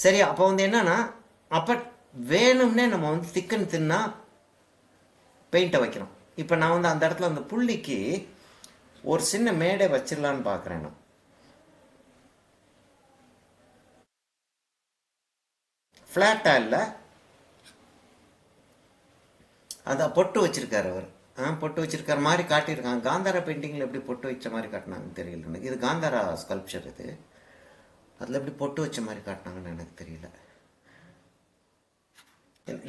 சரி, அப்போ வந்து என்னன்னா, அப்போ வேணும்னே நம்ம வந்து திக்கன் தின்னா பெயிண்ட்டை வைக்கிறோம். இப்போ நான் வந்து அந்த இடத்துல அந்த புள்ளிக்கு ஒரு சின்ன மேடை வச்சிடலான்னு பார்க்குறேன். நான் ஃப்ளாட்டாக இல்லை, அதான் பொட்டு வச்சிருக்காரு அவர். பொட்டு வச்சிருக்காரு மாதிரி காட்டியிருக்காங்க. காந்தாரா பெயிண்டிங்கில் எப்படி பொட்டு வச்ச மாதிரி காட்டினாங்கன்னு தெரியல எனக்கு. இது காந்தாரா ஸ்கல்ப்சர் இது. அதில் எப்படி பொட்டு வச்ச மாதிரி காட்டினாங்கன்னு எனக்கு தெரியல.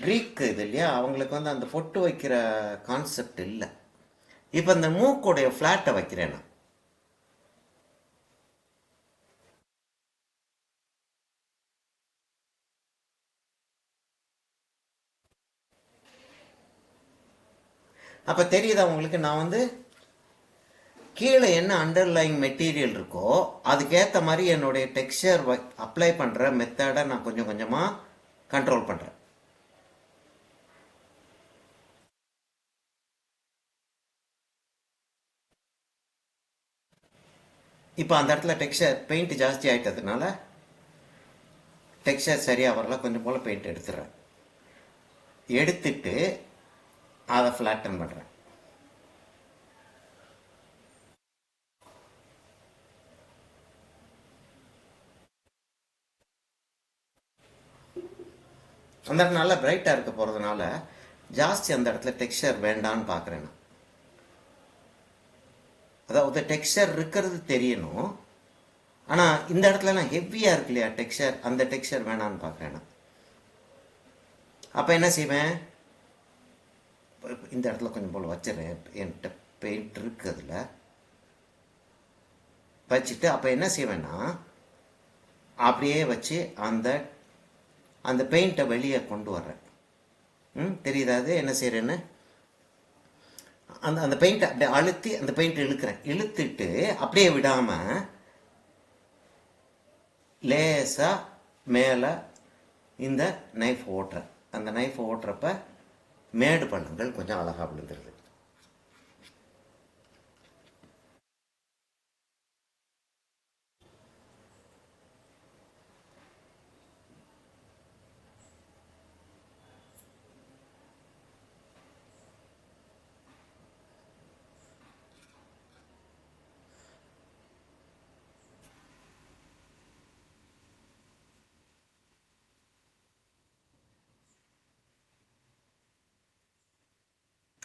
க்ரீக் இது இல்லையா, அவங்களுக்கு வந்து அந்த பொட்டு வைக்கிற கான்செப்ட் இல்லை. இப்போ இந்த மூக்குடைய ஃப்ளாட்டை வைக்கிறேன் நான். அப்போ தெரியுதா உங்களுக்கு, நான் வந்து கீழே என்ன அண்டர்லைங் மெட்டீரியல் இருக்கோ அதுக்கேற்ற மாதிரி என்னுடைய டெக்ஸ்சர் அப்ளை பண்ணுற மெத்தடை நான் கொஞ்சம் கொஞ்சமாக கண்ட்ரோல் பண்ணுறேன். இப்போ அந்த இடத்துல டெக்ஸ்சர் பெயிண்ட் ஜாஸ்தி ஆகிட்டதுனால டெக்ஸ்சர் சரியாக வரல, கொஞ்சம் போல் பெயிண்ட் எடுத்துடுறேன். எடுத்துட்டு அதை ஃப்ளாட்டன் பண்ணுறேன். அந்த இடத்துல நல்லா பிரைட்டாக இருக்க போகிறதுனால ஜாஸ்தி அந்த இடத்துல டெக்ஸ்சர் வேண்டான்னு பார்க்குறேன் நான். அதாவது டெக்ஸ்சர் இருக்கிறது தெரியணும், ஆனால் இந்த இடத்துலலாம் ஹெவியாக இருக்கு இல்லையா டெக்ஸ்சர், அந்த டெக்ஸ்சர் வேணான்னு பார்க்குறேன் நான். அப்போ என்ன செய்வேன், இந்த இடத்துல கொஞ்சம் போல் வச்சிடறேன். என்கிட்ட பெயிண்ட் இருக்குது அதில் வச்சுட்டு அப்போ என்ன செய்வேன்னா அப்படியே வச்சு அந்த அந்த பெயிண்ட்டை வெளியே கொண்டு வர்றேன். தெரியுதா அது என்ன செய்கிறேன்னு? அந்த அந்த பெயிண்ட்டை அப்படியே அழுத்தி அந்த பெயிண்ட் இழுக்கிறேன். இழுத்துட்டு அப்படியே விடாமல் லேசாக மேலே இந்த நைஃப் ஓட்டுறேன். அந்த நைஃப் ஓட்டுறப்ப மேடு பள்ளங்கள் கொஞ்சம் அழகாக விழுந்துருது.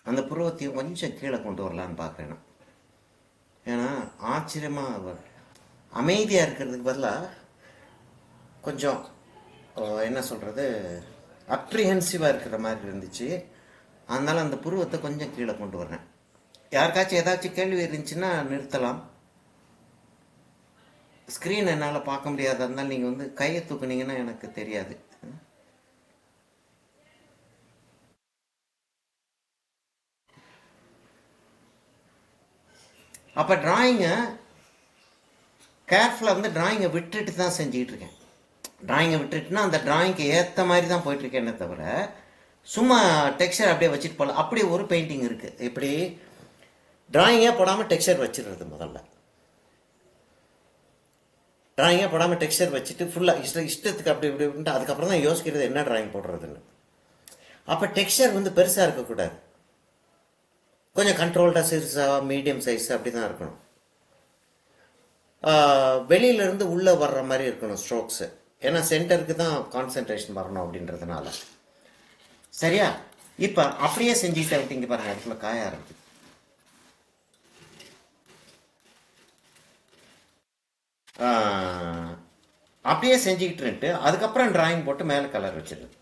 அந்த புருவத்தையும் கொஞ்சம் கீழே கொண்டு வரலான்னு பார்க்குறேன். ஏன்னா ஆச்சரியமாக அமைதியாக இருக்கிறதுக்கு பதிலாக கொஞ்சம் என்ன சொல்கிறது, அப்ரிஹென்சிவாக இருக்கிற மாதிரி இருந்துச்சு. அதனால் அந்த புருவத்தை கொஞ்சம் கீழே கொண்டு வரேன். யாருக்காச்சும் ஏதாச்சும் கேள்வி இருந்துச்சுன்னா நிறுத்தலாம். ஸ்க்ரீன் என்னால் பார்க்க முடியாத இருந்தாலும் நீங்கள் வந்து கையை தூக்குனீங்கன்னா எனக்கு தெரியாது. அப்போ டிராயிங்கை கேர்ஃபுல்லாக வந்து டிராயிங்கை விட்டுட்டு தான் செஞ்சுக்கிட்டு இருக்கேன். டிராயிங்கை விட்டுட்டுனா அந்த டிராயிங்க்கு ஏற்ற மாதிரி தான் போயிட்டுருக்கேனே தவிர சும்மா டெக்ஸ்சர் அப்படியே வச்சுட்டு போகல. அப்படி ஒரு பெயிண்டிங் இருக்குது. இப்படி டிராயிங்கே போடாமல் டெக்ஸ்சர் வச்சிடுறது. முதல்ல டிராயிங்கே போடாமல் டெக்ஸ்சர் வச்சுட்டு ஃபுல்லாக இஷ்டத்துக்கு அப்படி இப்படி அதுக்கப்புறம் தான் யோசிக்கிறது என்ன டிராயிங் போடுறதுன்னு. அப்போ டெக்ஸ்சர் வந்து பெருசாக இருக்கக்கூடாது, கொஞ்சம் கண்ட்ரோல்டாக சிறுசாக மீடியம் சைஸ் அப்படி தான் இருக்கணும். வெளியிலேருந்து உள்ளே வர்ற மாதிரி இருக்கணும் ஸ்ட்ரோக்ஸு. ஏன்னா சென்டருக்கு தான் கான்சென்ட்ரேஷன் வரணும் அப்படின்றதுனால. சரியா? இப்போ அப்படியே செஞ்சுக்கிட்டே விட்டீங்க பாருங்க, இடத்துல காய ஆரம்பிச்சு. அப்படியே செஞ்சுக்கிட்டு அதுக்கப்புறம் டிராயிங் போட்டு மேலே கலர் வச்சிடுது.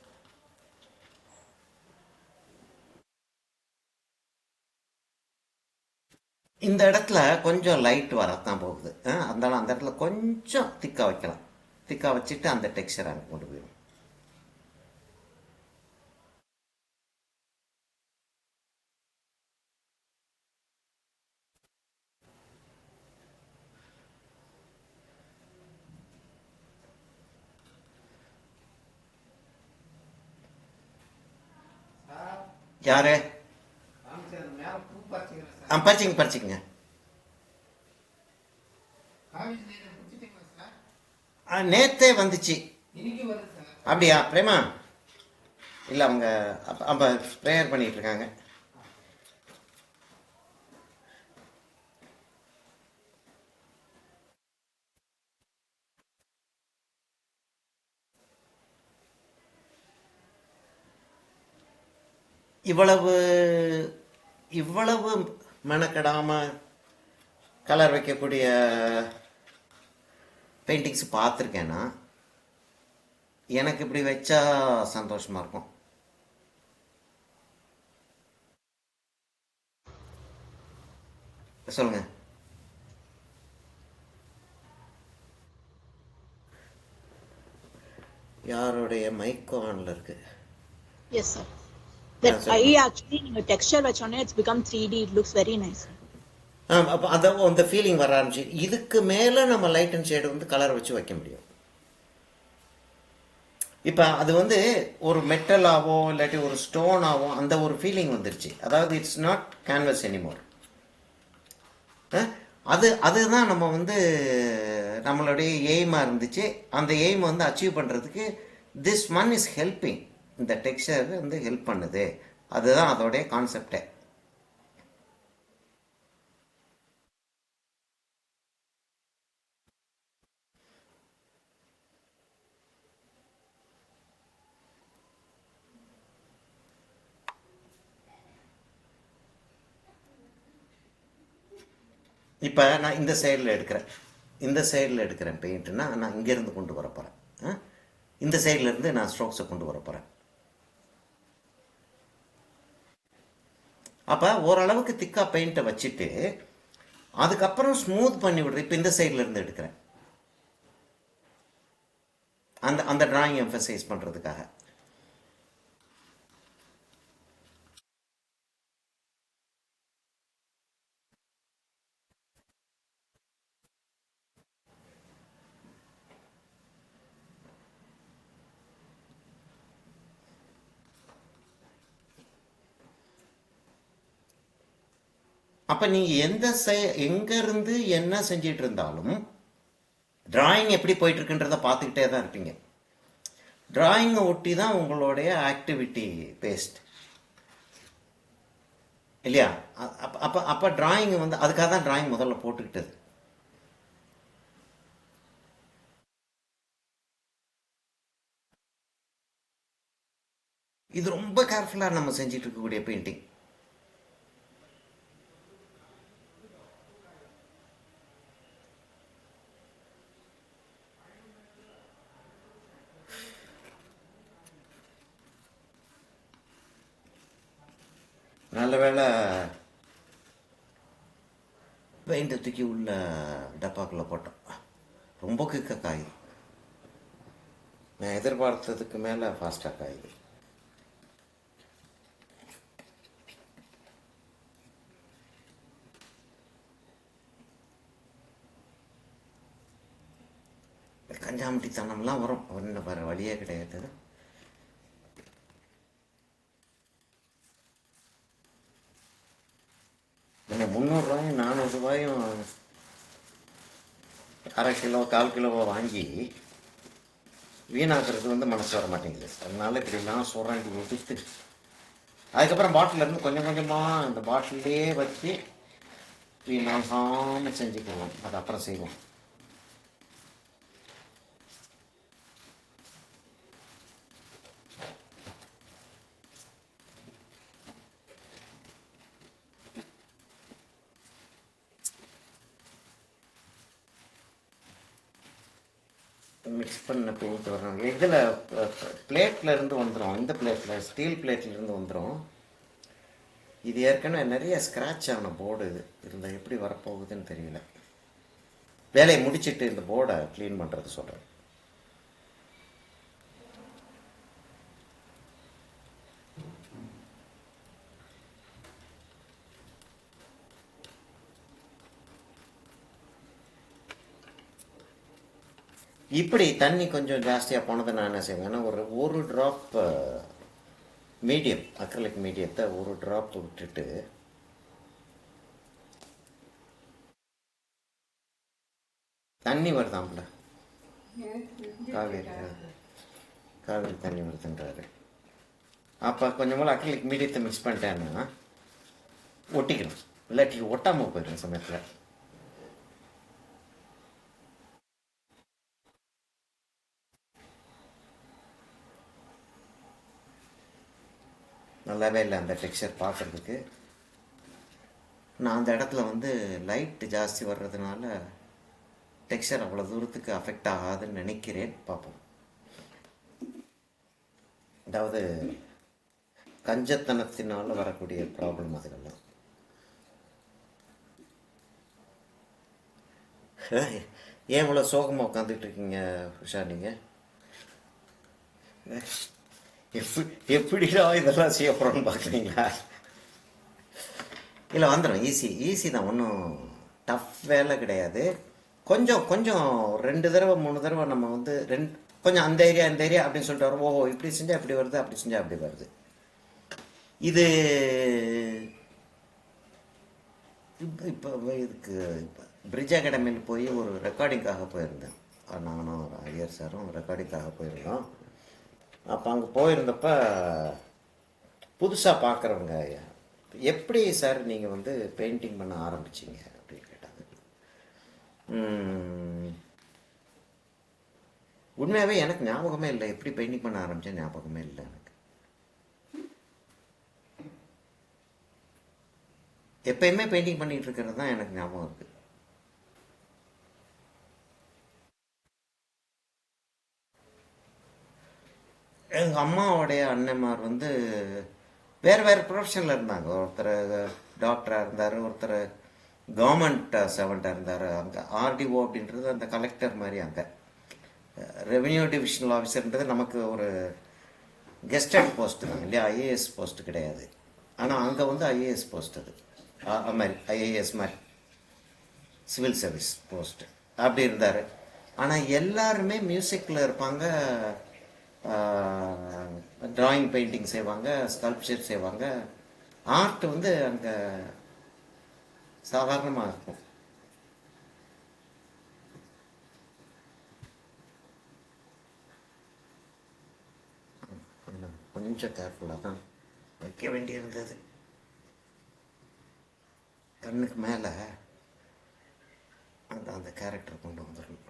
இந்த இடத்துல கொஞ்சம் லைட் வரத்தான் போகுது. அதனால அந்த இடத்துல கொஞ்சம் திக்காக வைக்கலாம். திக்காக வச்சுட்டு அந்த டெக்ஸ்சர் அங்கே கொண்டு போயிடும். யாரு பறிச்சிங்க பறிச்சிங்க. நேத்தே வந்துச்சு. அப்படியா பிரேமா? இல்லை அவங்க அப்போ ப்ரேயர் பண்ணிட்டு இருக்காங்க. இவ்வளவு இவ்வளவு மெனக்கெடாம கலர் வைக்கக்கூடிய பெயிண்டிங்ஸ் பார்த்துருக்கேன்னா எனக்கு இப்படி வச்சா சந்தோஷமா இருக்கும். சொல்லுங்க. யாருடைய மைக்கோ ஆன்ல இருக்கு? Yes, sir. That சொல்லுங்க. I actually texture vachone it's become 3D. It looks very nice. அப்போ அந்த ஃபீலிங் வர ஆரம்பிச்சு. இதுக்கு மேலே நம்ம லைட் அண்ட் ஷேடு வந்து கலர் வச்சு வைக்க முடியும். இப்போ அது வந்து ஒரு மெட்டலாவோ இல்லாட்டி ஒரு ஸ்டோனாவோ அந்த ஒரு ஃபீலிங் வந்துருச்சு. அதாவது இட்ஸ் நாட் கேன்வஸ் எனிமோர். அதுதான் நம்ம வந்து நம்மளுடைய எய்மாக இருந்துச்சு. அந்த எய்ம் வந்து அச்சீவ் பண்ணுறதுக்கு திஸ் ஒன் இஸ் ஹெல்பிங். இந்த டெக்ஸ்சர் வந்து ஹெல்ப் பண்ணுது. அதுதான் அதோடைய கான்செப்டே. இப்போ நான் இந்த சைடில் எடுக்கிறேன் பெயிண்ட்னா நான் இங்கேருந்து கொண்டு வர போகிறேன். இந்த சைட்லேருந்து நான் ஸ்ட்ரோக்ஸை கொண்டு வர போகிறேன். அப்போ ஓரளவுக்கு திக்காக பெயிண்ட்டை வச்சுட்டு அதுக்கப்புறம் ஸ்மூத் பண்ணி விடுறேன். இப்போ இந்த சைட்லேருந்து எடுக்கிறேன் அந்த அந்த டிராயிங் எம்ஃபசைஸ் பண்ணுறதுக்காக. அப்போ நீங்கள் எங்கேருந்து என்ன செஞ்சிட்டு இருந்தாலும் டிராயிங் எப்படி போயிட்டுருக்குன்றதை பார்த்துக்கிட்டே தான் இருப்பீங்க. டிராயிங்கை ஒட்டி தான் உங்களுடைய ஆக்டிவிட்டி பேஸ்ட் இல்லையா? அப்போ டிராயிங் வந்து அதுக்காக தான் டிராயிங் முதல்ல போட்டுக்கிட்டது. இது ரொம்ப கேர்ஃபுல்லாக நம்ம செஞ்சிட்டு இருக்கக்கூடிய பெயிண்டிங். நல்ல வேளை பெயிண்டை தூக்கி உள்ள டப்பாக்குள்ளே போட்டோம். ரொம்ப குயிக்காக காயுது. நான் எதிர்பார்த்ததுக்கு மேலே ஃபாஸ்ட்டாக காயுது. கஞ்சாமட்டித்தனம்லாம் வரும். ஒன்றும் வேறு வழியே கிடையாது. என்ன 300 ரூபாயும் 400 ரூபாயும் அரை கிலோ 1/4 கிலோவோ வாங்கி வீணாக்குறது வந்து மனசு வர மாட்டேங்குது. அதனால இப்படிலாம் சுரண்டி எடுத்து அதுக்கப்புறம் பாட்டிலேருந்து கொஞ்சம் கொஞ்சமாக அந்த பாட்டிலே வச்சு வீணாகாமல் செஞ்சுக்குவோம். அது அப்புறம் செய்வோம். மிக்ஸ் பண்ண பெயிண்ட் வரும். இதில் பிளேட்டில் இருந்து வந்துடும். இந்த பிளேட்டில் ஸ்டீல் பிளேட்டில் இருந்து வந்துடும். இது ஏற்கனவே நிறைய ஸ்க்ராட்ச் ஆன போர்டு இருந்தால் எப்படி வரப்போகுதுன்னு தெரியல. வேலையை முடிச்சுட்டு இந்த போர்டை க்ளீன் பண்ணுறது சொல்கிறேன். இப்படி தண்ணி கொஞ்சம் ஜாஸ்தியாக போனதை நான் என்ன செய்வேன்னா ஒரு ட்ராப் மீடியம் அக்ரலிக் மீடியத்தை ஒரு ட்ராப் விட்டுட்டு தண்ணி வருதாம்ல காவேரி காவிரி தண்ணி வருதுன்றாரு. அப்போ கொஞ்சம் போல் அக்ரிலிக் மீடியத்தை மிக்ஸ் பண்ணிட்டேன்னா ஒட்டிக்கணும், இல்லாட்டி ஒட்டாமல் போயிடும் சமயத்தில். நல்லாவே இல்லை அந்த டெக்ஸ்சர் பார்க்குறதுக்கு. நான் அந்த இடத்துல வந்து லைட்டு ஜாஸ்தி வர்றதுனால டெக்ஸ்சர் அவ்வளோ தூரத்துக்கு அஃபெக்ட் ஆகாதுன்னு நினைக்கிறேன். பார்ப்போம். அதாவது கஞ்சத்தனத்தினால வரக்கூடிய ப்ராப்ளம் அதுக்கெல்லாம். ஏன் இவ்வளோ சோகமாக உட்காந்துட்டு இருக்கீங்க உஷா நீங்கள்? எப்படிடா இதெல்லாம் செய்ய போகிறோன்னு பார்க்குறீங்களா? இல்லை வந்துடும், ஈஸி தான், ஒன்றும் டஃப் வேலை கிடையாது. கொஞ்சம் கொஞ்சம் 2 தடவை 3 தடவை நம்ம வந்து கொஞ்சம் அந்த ஏரியா இந்த ஏரியா அப்படின்னு சொல்லிட்டு வரோம். ஓ இப்படி செஞ்சால் இப்படி வருது, அப்படி செஞ்சால் அப்படி வருது. இது இப்போ இதுக்கு இப்போ பிரிட்ஜ் அகாடமியில் போய் ஒரு ரெக்கார்டிங்காக போயிருந்தேன். நானும் ஐயர் சாரும் ரெக்கார்டிங்காக போயிருந்தோம். அப்போ அங்கே போயிருந்தப்ப புதுசாக பார்க்குறவங்க, எப்படி சார் நீங்கள் வந்து பெயிண்டிங் பண்ண ஆரம்பிச்சிங்க அப்படின்னு கேட்டாங்க. உண்மையாகவே எனக்கு ஞாபகமே இல்லை, எப்படி பெயிண்டிங் பண்ண ஆரம்பித்தேன் ஞாபகமே இல்லை எனக்கு. எப்பயுமே பெயிண்டிங் பண்ணிகிட்டு இருக்கிறது தான் எனக்கு ஞாபகம் இருக்குது. எங்கள் அம்மாவுடைய அண்ணன்மார் வந்து வேறு ப்ரொஃபஷனில் இருந்தாங்க. ஒருத்தர் டாக்டராக இருந்தார், ஒருத்தர் கவர்மெண்ட் சர்வெண்ட்டாக இருந்தார். அங்கே ஆர்டிஓ அப்படின்றது அந்த கலெக்டர் மாதிரி, அங்கே ரெவென்யூ டிவிஷனல் ஆஃபீஸர்ன்றது நமக்கு ஒரு கெஸ்டட் போஸ்ட்டு தான் இல்லையா, ஐஏஎஸ் போஸ்ட்டு கிடையாது. ஆனால் அங்கே வந்து ஐஏஎஸ் போஸ்ட், அது மாதிரி ஐஏஎஸ் மாதிரி சிவில் சர்வீஸ் போஸ்ட்டு அப்படி இருந்தார். ஆனால் எல்லாருமே மியூசிக்கில் இருப்பாங்க, ட்ராயிங் பெயிண்டிங் செய்வாங்க, ஸ்கல்ப்சர் செய்வாங்க. ஆர்ட் வந்து அங்கே சாதாரணமாக இருக்கும். கொஞ்சம் கேர்ஃபுல்லாக தான் வைக்க வேண்டியிருந்தது. கண்ணுக்கு மேலே அந்த கேரக்டர் கொண்டு வந்துடணும்.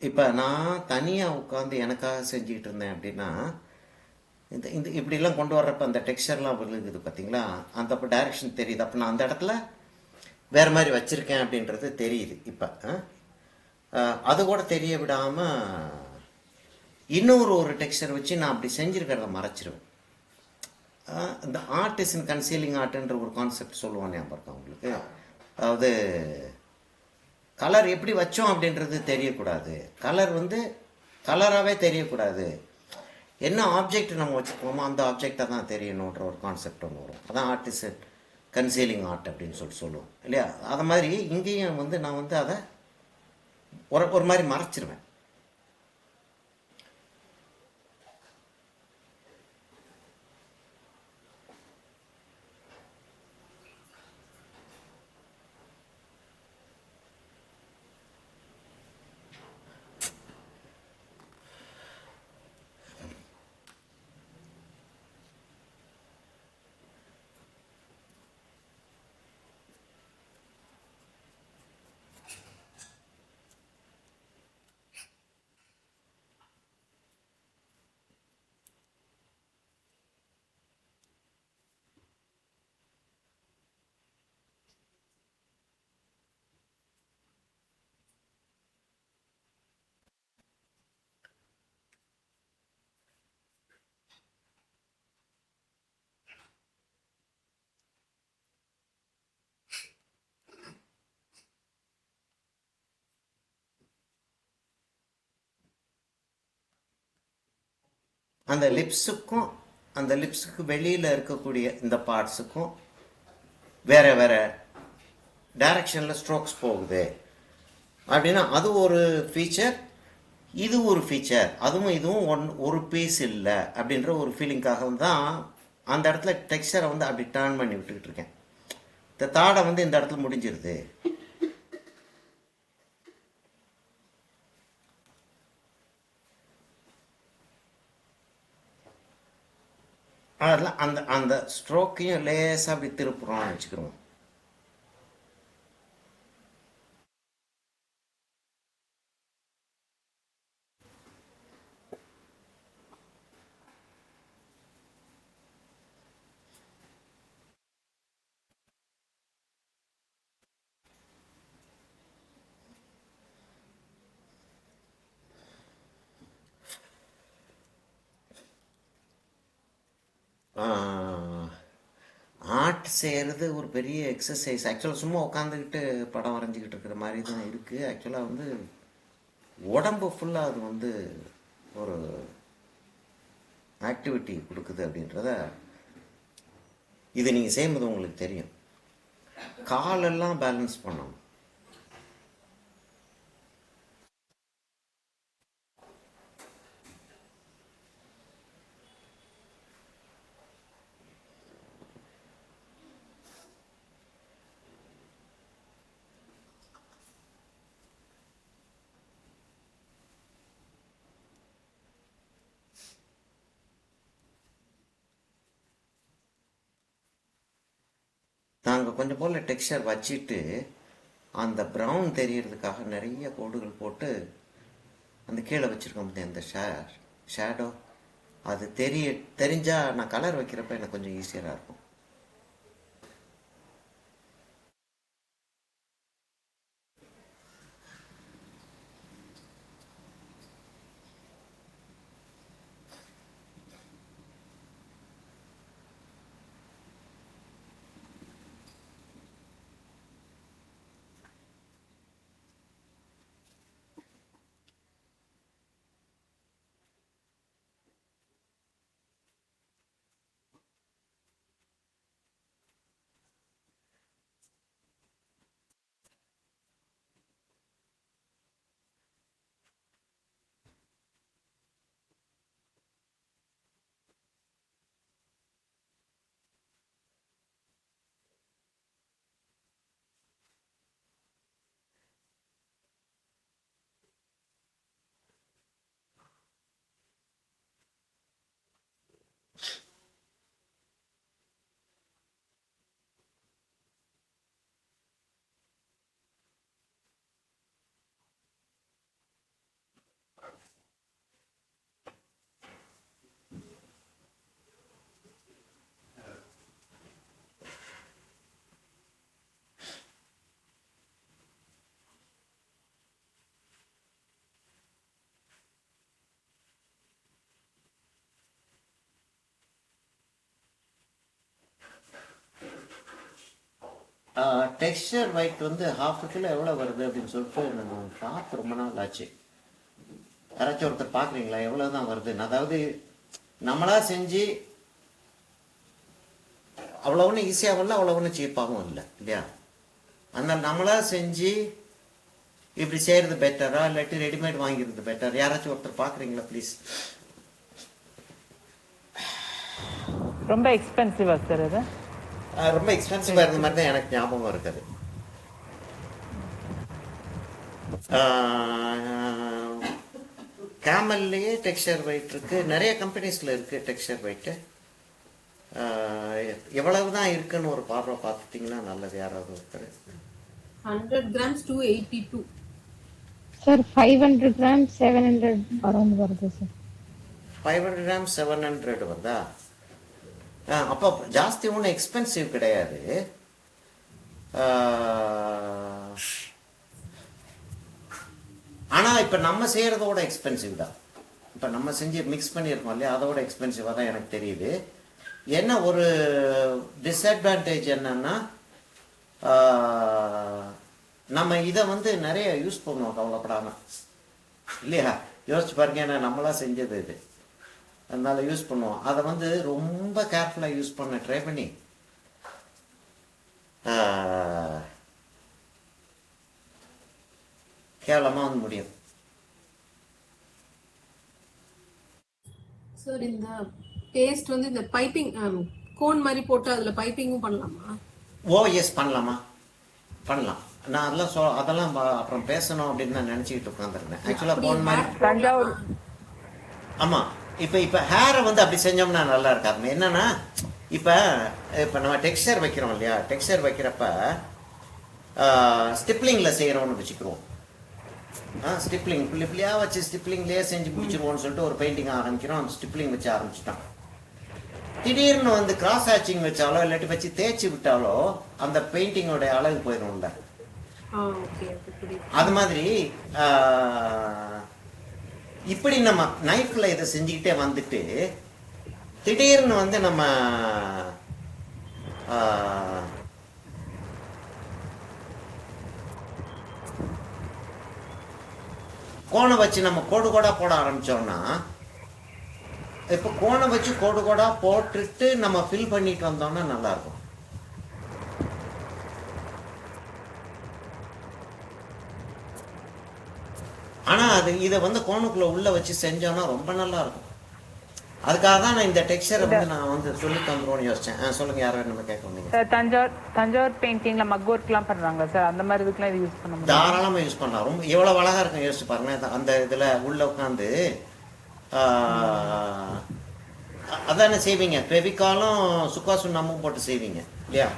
இப்போ நான் தனியாக உட்காந்து எனக்காக செஞ்சுக்கிட்டு இருந்தேன் அப்படின்னா, இந்த இந்த இப்படிலாம் கொண்டு வர்றப்ப அந்த டெக்ஸ்சர்லாம் விழுகுது பார்த்தீங்களா, அந்த அப்போ டைரக்ஷன் தெரியுது. அப்போ நான் அந்த இடத்துல வேறு மாதிரி வச்சுருக்கேன் அப்படின்றது தெரியுது. இப்போ அது கூட தெரிய விடாமல் இன்னொரு டெக்ஸ்சர் வச்சு நான் அப்படி செஞ்சுருக்கிறத மறைச்சிருவேன். இந்த ஆர்ட் இஸ் இன் கன்சீலிங் ஆர்ட்ன்ற ஒரு கான்செப்ட் சொல்லுவானே ஞாபகம் உங்களுக்கு. அதாவது கலர் எப்படி வச்சோம் அப்படின்றது தெரியக்கூடாது, கலர் வந்து கலராகவே தெரியக்கூடாது, என்ன ஆப்ஜெக்ட் நம்ம வச்சுக்கோமோ அந்த ஆப்ஜெக்டை தான் தெரியணுன்ற ஒரு கான்செப்ட் ஒன்று வரும். அதான் ஆர்ட் இஸ் கன்சீலிங் ஆர்ட் அப்படின்னு சொல்லுவோம் இல்லையா. அது மாதிரி இங்கேயும் வந்து நான் வந்து அதை ஒரு மாதிரி மறைச்சிருவேன். அந்த லிப்ஸுக்கும் அந்த லிப்ஸுக்கு வெளியில் இருக்கக்கூடிய இந்த பார்ட்ஸுக்கும் வேற வேற டைரக்ஷனில் ஸ்ட்ரோக்ஸ் போகுது அப்படின்னா அது ஒரு ஃபீச்சர், இது ஒரு ஃபீச்சர், அதுவும் இதுவும் ஒரு பீஸ் இல்லை அப்படின்ற ஒரு ஃபீலிங்காக தான் அந்த இடத்துல டெக்ஸ்சரை வந்து அப்படி டர்ன் பண்ணி விட்டுக்கிட்டு இருக்கேன். இந்த தாடை வந்து இந்த இடத்துல முடிஞ்சிருது. அதெல்லாம் அந்த அந்த ஸ்ட்ரோக்கையும் லேசாக அப்படி திருப்புறோம்னு வச்சுக்கிறோம். ஆர்ட் செய்கிறது ஒரு பெரிய எக்ஸசைஸ். ஆக்சுவலாக சும்மா உட்காந்துக்கிட்டு படம் வரைஞ்சிக்கிட்டு இருக்கிற மாதிரி தான் இருக்குது. ஆக்சுவலாக வந்து உடம்பு ஃபுல்லாக அது வந்து ஒரு ஆக்டிவிட்டி கொடுக்குது அப்படின்றத இது நீங்கள் செய்யும்போது உங்களுக்கு தெரியும். காலெல்லாம் பேலன்ஸ் பண்ணணும். நாங்கள் கொஞ்சம் போல் டெக்ஸ்சர் வச்சுட்டு அந்த ப்ரௌன் தெரியறதுக்காக நிறைய கோடுகள் போட்டு அந்த கீழே வச்சுருக்கோம். அந்த ஷேடோ அது தெரிஞ்சால் நான் கலர் வைக்கிறப்ப எனக்கு கொஞ்சம் ஈஸியாக இருக்கும். டெக்ஸ்சர் ஒயிட் வந்து ½ கிலோ எவ்வளோ வருது அப்படின்னு சொல்லிட்டு நம்ம பார்த்து ரொம்ப நாள் ஆச்சு. யாராச்சும் ஒருத்தர் பார்க்குறீங்களா எவ்வளோ தான் வருதுன்னு? அதாவது நம்மளா செஞ்சு அவ்வளோ ஒன்றும் ஈஸியாக வரல, அவ்வளோ ஒன்றும் சீப்பாகவும் இல்லை இல்லையா? அதனால் நம்மளா செஞ்சு இப்படி செய்கிறது பெட்டரா இல்லாட்டி ரெடிமேட் வாங்கிடுறது பெட்டர்? யாராச்சும் ஒருத்தர் பார்க்குறீங்களா ப்ளீஸ்? ரொம்ப எக்ஸ்பென்சிவா சார் அது? ரொம்ப எக்ஸ்பென்சிவாக இருந்த மாதிரி தான் எனக்கு ஞாபகம் இருக்குது. கேமல்லையே டெக்ஸ்சர் ஒயிட் இருக்கு, நிறைய கம்பெனிஸில் இருக்கு டெக்ஸ்சர் ஒயிட்டு. எவ்வளவு தான் இருக்குன்னு ஒரு பார்வை பார்த்துட்டிங்கன்னா நல்லது. யாராவது ஒருத்தர் 100 grams 282. சார் 500 grams 700 அரௌண்ட் வருது சார். 500 grams 700 வருதா? அப்போ ஜாஸ்தி ஒன்றும் எக்ஸ்பென்சிவ் கிடையாது. ஆனால் இப்போ நம்ம செய்கிறதோட எக்ஸ்பென்சிவ் தான். இப்போ நம்ம செஞ்சு மிக்ஸ் பண்ணியிருக்கோம் இல்லையா, அதோட எக்ஸ்பென்சிவாக தான் எனக்கு தெரியுது. என்ன ஒரு டிஸ்அட்வான்டேஜ் என்னன்னா, நம்ம இதை வந்து நிறைய யூஸ் பண்ணுவோம் கவலைப்படாமல் இல்லையா? யோசிச்சு பாருங்க, ஏன்னா நம்மளா செஞ்சது இது, அதனால யூஸ் பண்ணுவோம். அதை வந்து ரொம்ப கேர்ஃபுல்லாக யூஸ் பண்ண ட்ரை பண்ணி கேவலமாக வந்து முடியும். சார் இந்த பேஸ்ட் வந்து இந்த பைப்பிங் கோன் மாதிரி போட்டு அதுல பைப்பிங்கும் பண்ணலாமா? ஓ எஸ், பண்ணலாமா, பண்ணலாம். நான் அதெல்லாம் அப்புறம் பேசணும் அப்படின்னு நான் நினச்சிக்கிட்டு உட்காந்துருந்தேன். ஆக்சுவலாக கோன் மாதிரி. தஞ்சாவூர் ஆமாம். இப்போ ஹேரை வந்து அப்படி செஞ்சோம்னா நல்லா இருக்காது. என்னன்னா இப்போ நம்ம டெக்ஸ்சர் வைக்கிறோம் இல்லையா, டெக்ஸ்சர் வைக்கிறப்ப ஸ்டிப்லிங்கில் செய்கிறோம்னு வச்சுக்கிறோம். ஸ்டிப்லிங் புள்ளியாக வச்சு ஸ்டிப்லிங்லேயே செஞ்சு முடிச்சிருவோம்னு சொல்லிட்டு ஒரு பெயிண்டிங் ஆரம்பிக்கிறோம். அந்த ஸ்டிப்லிங் வச்சு ஆரம்பிச்சிட்டோம். திடீர்னு வந்து கிராஸ் ஹேட்சிங் வச்சாலோ இல்லாட்டி வச்சு தேய்ச்சி விட்டாலோ அந்த பெயிண்டிங்கோட அழகு போயிடும்ல. அது மாதிரி இப்படி நம்ம நைஃப்ல இதை செஞ்சுக்கிட்டே வந்துட்டு திடீர்னு வந்து நம்ம கோணை வச்சு நம்ம கோடு கோடா போட ஆரம்பிச்சோம்னா, இப்போ கோணை வச்சு கோடு கோடா போட்டுட்டு நம்ம ஃபில் பண்ணிட்டு வந்தோம்னா நல்லா இருக்கும். ஆனா இதை வந்து கோணுக்குள்ள உள்ள வச்சு செஞ்சோம்னா ரொம்ப நல்லா இருக்கும். அதுக்காக தான் நான் இந்த டெக்ஸ்சரை வந்து நான் வந்து சொல்லி தந்துருவோம்னு யோசிச்சேன். சொல்லுங்க, யாரும் நம்ம கேட்க வந்தீங்க. சார் தஞ்சாவூர் பெயிண்டிங்ல மக் ஒர்க்லாம் பண்றாங்க சார், அந்த மாதிரி இதுக்கெல்லாம் இது யூஸ் பண்ண முடியும்? தாராளமாக யூஸ் பண்ணலாம். ரொம்ப எவ்வளோ அழகா இருக்கும் யோசிச்சு பாருங்க. அந்த இதில் உள்ள உட்காந்து அதானே செய்வீங்க. ஃபெவிகாலும் சுக்கா சுண்ணாமும் போட்டு செய்வீங்க இல்லையா?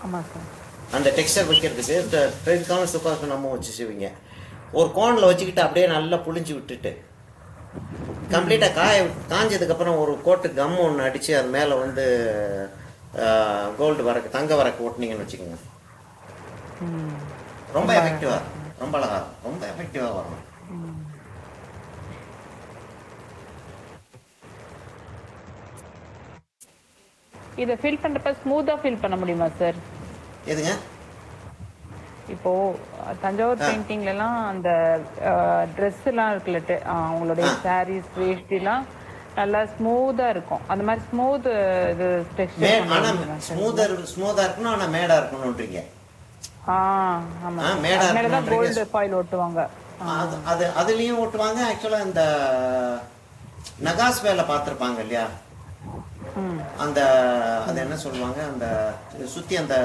ஆமாம் சார். அந்த டெக்ஸ்சர் வைக்கிறதுக்கு ஃபெவிகாலும் சுக்கா சுண்ணாமும் வச்சு செய்வீங்க. ஒரு கோனில் வச்சுக்கிட்டு அப்படியே நல்லா புளிஞ்சு விட்டுட்டு கம்ப்ளீட்டாக காஞ்சதுக்கப்புறம் ஒரு கோட்டு கம் ஒன்று அடித்து அது மேலே வந்து கோல்டு வரக்கு தங்க வரக்கு ஓட்டினீங்கன்னு வச்சுக்கோங்க. ரொம்ப எஃபெக்டிவாக இருக்கும். ரொம்ப அழகாக இருக்கும். ரொம்ப எஃபெக்டிவாக வரும். இதை ஃபில் பண்றப்ப ஸ்மூத்தா ஃபில் பண்ண முடியுமா சார்? எதுங்க? இப்போ தஞ்சாவூர் பெயிண்டிங்ல எல்லாம் அந்த ட்ரெஸ் எல்லாம் இருக்குல்ல, அவங்களுடைய சாரீஸ் வேஷ்டிலாம் நல்லா ஸ்மூத்தா இருக்கும். அந்த மாதிரி ஸ்மூத் இது டெக்ஸ்சர். ஆனா ஸ்மூதா இருக்கணும், ஆனா மேடா இருக்கணும்ன்றீங்க. ஆமா, மேடா கோல்டு ஃபாயில் ஓட்டுவாங்க. அதுலயும் ஓட்டுவாங்க. ஆக்சுவலா இந்த நகாஸ் வேலை பார்த்திருப்பாங்க இல்லையா, அந்த அது என்ன சொல்லுவாங்க, அந்த சுத்தி அந்த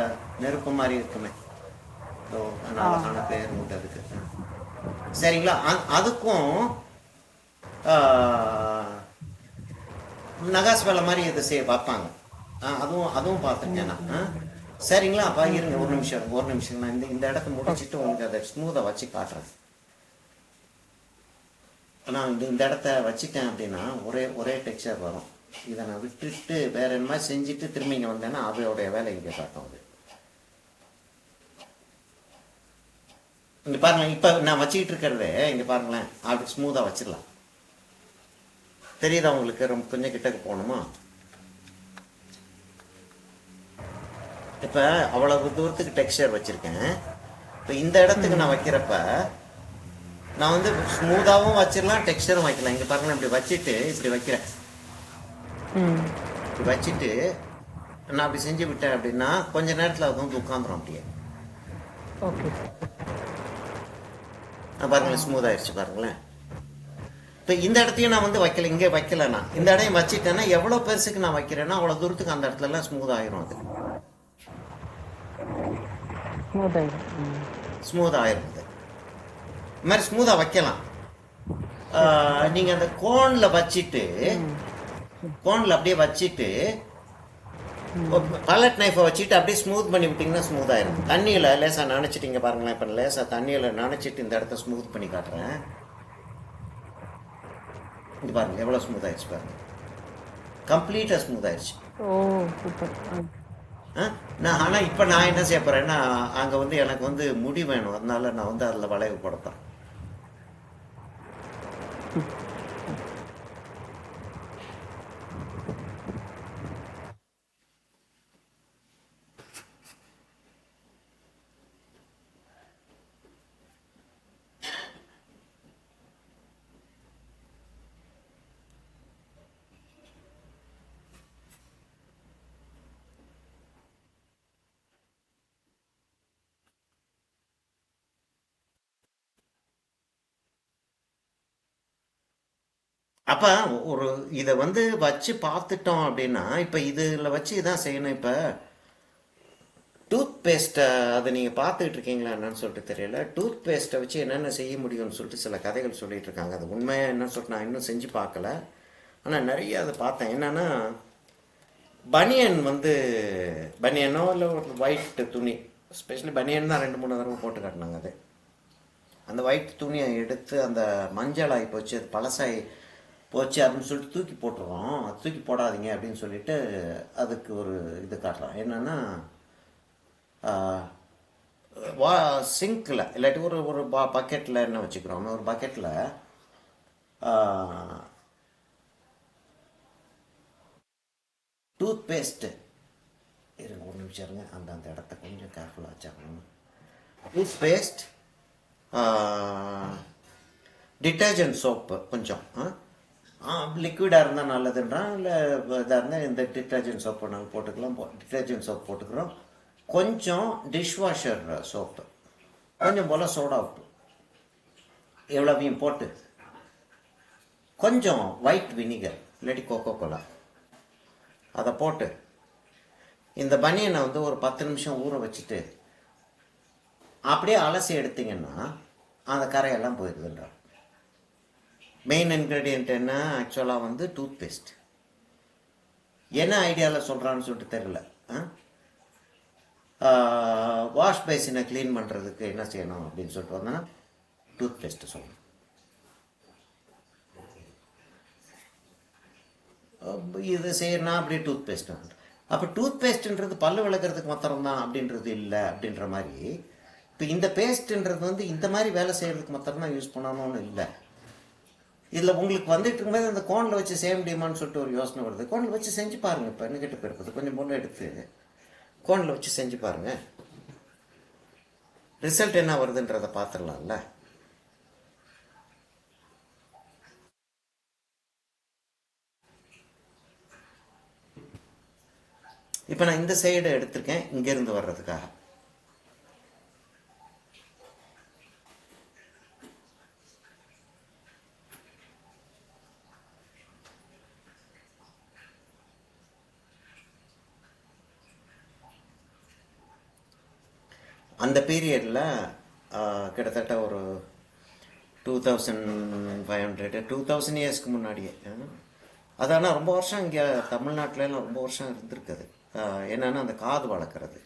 நெருப்பு மாதிரி இருக்குமே, அழகான பேர் உண்டு அதுக்கு. சரிங்களா? அதுக்கும் நகாஸ் வேலை மாதிரி இதை செய்ய பார்ப்பாங்க. அதுவும் பார்த்துருக்கேன் நான். சரிங்களா? அப்பா இருங்க, ஒரு நிமிஷம் நான் இந்த இடத்த முடிச்சுட்டு உங்களுக்கு அதை ஸ்மூத்தாக வச்சு காட்டுறேன். நான் இந்த இடத்த வச்சுட்டேன் அப்படின்னா ஒரே டெக்ஸ்சர் வரும். இதை நான் விட்டுட்டு வேற என்ன மாதிரி செஞ்சுட்டு திரும்பி இங்கே வந்தேன்னா அதோடைய வேலை இங்கே காட்டும். அது இங்கே பாருங்களேன். இப்போ நான் வச்சுக்கிட்டு இருக்கிறதே இங்கே பாருங்களேன், அப்படி ஸ்மூத்தாக வச்சிடலாம். தெரியுதா உங்களுக்கு? ரொம்ப கொஞ்சம் கிட்டக்கு போகணுமா? இப்போ அவ்வளவு தூரத்துக்கு டெக்ஸ்சர் வச்சுருக்கேன். இப்போ இந்த இடத்துக்கு நான் வைக்கிறப்ப நான் வந்து ஸ்மூத்தாகவும் வச்சிடலாம், டெக்ஸ்சரும் வைக்கலாம். இங்கே பாருங்களேன், இப்படி வச்சுட்டு இப்படி வைக்கிறேன். இப்படி வச்சுட்டு நான் அப்படி செஞ்சு விட்டேன் அப்படின்னா கொஞ்ச நேரத்தில் அது வந்து உட்காந்துரும் அப்படியே. ஓகே, பாருங்களேன், ஸ்மூத் ஆயிடுச்சு பாருங்களேன். இப்போ இந்த இடத்தையும் நான் வந்து வைக்கல, இங்கே வைக்கலண்ணா இந்த இடம் வச்சுட்டேன்னா எவ்வளோ பெருசுக்கு நான் வைக்கிறேன்னா அவ்வளோ தூரத்துக்கு அந்த இடத்துல எல்லாம் ஸ்மூத் ஆயிரும். அது ஸ்மூத் ஆயிரும். இது மாதிரி ஸ்மூத்தாக வைக்கலாம். நீங்கள் அந்த கோனில் வச்சுட்டு கோனில் அப்படியே வச்சுட்டு பல்லட் நைஃபை வச்சுட்டு அப்படியே ஸ்மூத் பண்ணி விட்டிங்கன்னா ஸ்மூத் ஆயிரும். தண்ணியில் லேசாக நனைச்சிட்டிங்க பாருங்களேன். இப்போ லேசாக தண்ணியில் நனைச்சிட்டு இந்த இடத்த ஸ்மூத் பண்ணி காட்டுறேன். இது பாருங்க எவ்வளோ ஸ்மூத் ஆயிடுச்சு பாருங்க. கம்ப்ளீட்டாக ஸ்மூத் ஆயிடுச்சு. ஆனால் இப்போ நான் என்ன செய்ய போகிறேன்னா, அங்கே வந்து எனக்கு வந்து முடி வேணும், அதனால நான் வந்து அதில் வளைவு போடத்தான். அப்போ ஒரு இதை வந்து வச்சு பார்த்துட்டோம் அப்படின்னா இப்போ இதில் வச்சு இதான் செய்யணும். இப்போ டூத் பேஸ்ட்டை அதை நீங்கள் பார்த்துக்கிட்டு இருக்கீங்களா என்னன்னு சொல்லிட்டு தெரியல. டூத் பேஸ்ட்டை வச்சு என்னென்ன செய்ய முடியும்னு சொல்லிட்டு சில கதைகள் சொல்லிட்டு இருக்காங்க. அது உண்மையாக என்னன்னு சொல்லிட்டு நான் இன்னும் செஞ்சு பார்க்கல. ஆனால் நிறைய அதை பார்த்தேன். என்னென்னா பனியன் வந்து பனியனோ இல்லை ஒரு ஒயிட் துணி, ஸ்பெஷலி பனியன் தான் 2-3 தடவை போட்டு காட்டினாங்க. அது அந்த ஒயிட் துணியை எடுத்து அந்த மஞ்சள் ஆகி போச்சு, அது பழசாகி போச்சு அப்படின்னு சொல்லிட்டு தூக்கி போட்டுருவோம். அது தூக்கி போடாதீங்க அப்படின்னு சொல்லிட்டு அதுக்கு ஒரு இது காட்டுறோம். என்னென்னா வா சிங்கில் இல்லாட்டி ஒரு ஒரு பக்கெட்டில் என்ன வச்சுக்கிறோம், ஒரு பக்கெட்டில் டூத் பேஸ்ட்டு இருங்க, ஒரு நிமிஷம் இருங்க, அந்த அந்த இடத்த கொஞ்சம் கேர்ஃபுல்லாக வச்சாக்கணும். டூத் பேஸ்ட், டிட்டர்ஜென்ட் சோப்பு கொஞ்சம், லிக்விடாக இருந்தால் நல்லதுன்றான், இல்லை இதாக இருந்தால் இந்த டிட்டர்ஜென்ட் சோப்பு நாங்கள் போட்டுக்கலாம். டிட்டர்ஜென்ட் சோப் போட்டுக்கிறோம். கொஞ்சம் டிஷ்வாஷர் சோப்பு, கொஞ்சம் போல் சோடா உப்பு, எவ்வளவையும் போட்டு கொஞ்சம் ஒயிட் வினிகர் இல்லாட்டி கோகோ கோலா அதை போட்டு இந்த பனியனை வந்து ஒரு 10 நிமிஷம் ஊற வச்சுட்டு அப்படியே அலசி எடுத்தீங்கன்னா அந்த கரையெல்லாம் போயிடுதுன்றார். மெயின் இன்க்ரீடியன்ட் என்ன ஆக்சுவலாக வந்து டூத் பேஸ்ட். என்ன ஐடியாவில் சொல்கிறான்னு சொல்லிட்டு தெரியல. வாஷ் பேசினை க்ளீன் பண்ணுறதுக்கு என்ன செய்யணும் அப்படின்னு சொல்லிட்டு வந்தோன்னா டூத் பேஸ்ட்டு சொல்லணும். இது செய்யணும்னா அப்படியே டூத் பேஸ்ட். அப்போ டூத் பேஸ்ட்டுன்றது பல்லு விளக்குறதுக்கு மாத்திரம்தான் அப்படின்றது இல்லை அப்படின்ற மாதிரி. இப்போ இந்த பேஸ்ட்டுன்றது வந்து இந்த மாதிரி வேலை செய்கிறதுக்கு மாத்திரம்தான் யூஸ் பண்ணணும்னு இல்லை. இதில் உங்களுக்கு வந்துட்டு இருக்கும்போது அந்த கோனில் வச்சு செய்ய முடியுமான்னு சொல்லிட்டு ஒரு யோசனை வருது. கோனில் வச்சு செஞ்சு பாருங்கள். இப்போ என்ன கிட்ட போயிருக்குது, கொஞ்சம் போல எடுத்து கோனில் வச்சு செஞ்சு பாருங்கள். ரிசல்ட் என்ன வருதுன்றதை பார்த்துடலாம்ல. இப்போ நான் இந்த சைடு எடுத்திருக்கேன் இங்கேருந்து வர்றதுக்காக. அந்த பீரியடில் கிட்டத்தட்ட ஒரு 2500 2000 இயர்ஸ்க்கு முன்னாடியே. அது ஆனால் ரொம்ப வருஷம் இங்கே தமிழ்நாட்டிலலாம் ரொம்ப வருஷம் இருந்திருக்குது. என்னென்னா அந்த காது வளர்க்குறது,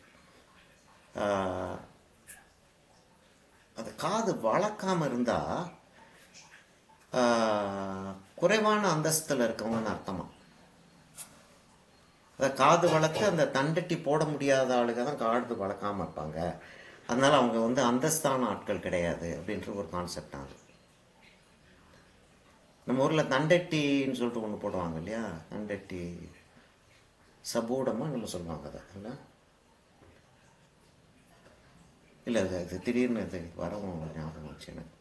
அது காது வளர்க்காமல் இருந்தால் குறைவான அந்தஸ்தில் இருக்கவங்கன்னு அர்த்தமா. அதை காது வளர்த்து அந்த தண்டட்டி போட முடியாத ஆளுங்க தான் காது வளர்க்காமல் இருப்பாங்க. அதனால் அவங்க வந்து அந்தஸ்தான ஆட்கள் கிடையாது அப்படின்ற ஒரு கான்செப்ட் ஆகுது. நம்ம ஊரில் தண்டட்டின்னு சொல்லிட்டு ஒன்று போடுவாங்க இல்லையா, தண்டட்டி சபூடமாக நம்ம சொல்லுவாங்க. அதை இல்லை இல்லை அது திடீர்னு இது வரவும் ஞாபகம் வச்சு எனக்கு.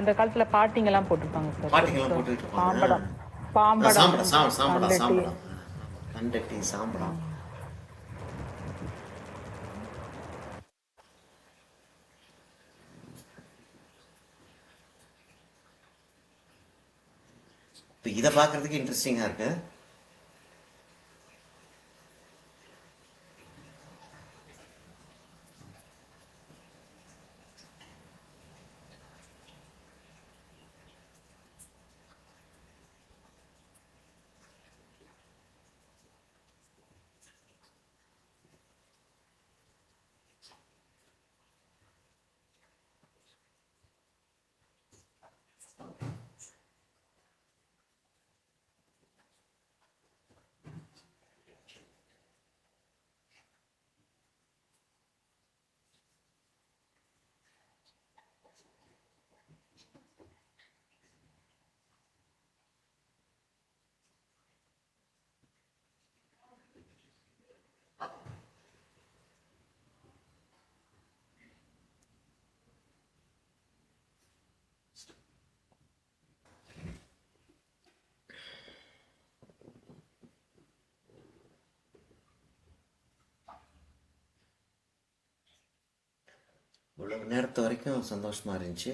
அந்த காலத்துல பாட்டிங்கெல்லாம் போட்டிருப்பாங்க சார். பாட்டிங்கெல்லாம் போட்டுக்கிட்டு இருப்பாங்க. பாம்படம் பாம்படம் சாம்படம் தண்டட்டி சாம்படம். இப்போ இதை பார்க்குறதுக்கு இன்ட்ரெஸ்டிங்காக இருக்குது. இவ்வளவு நேரத்து வரைக்கும் சந்தோஷமாக இருந்துச்சு.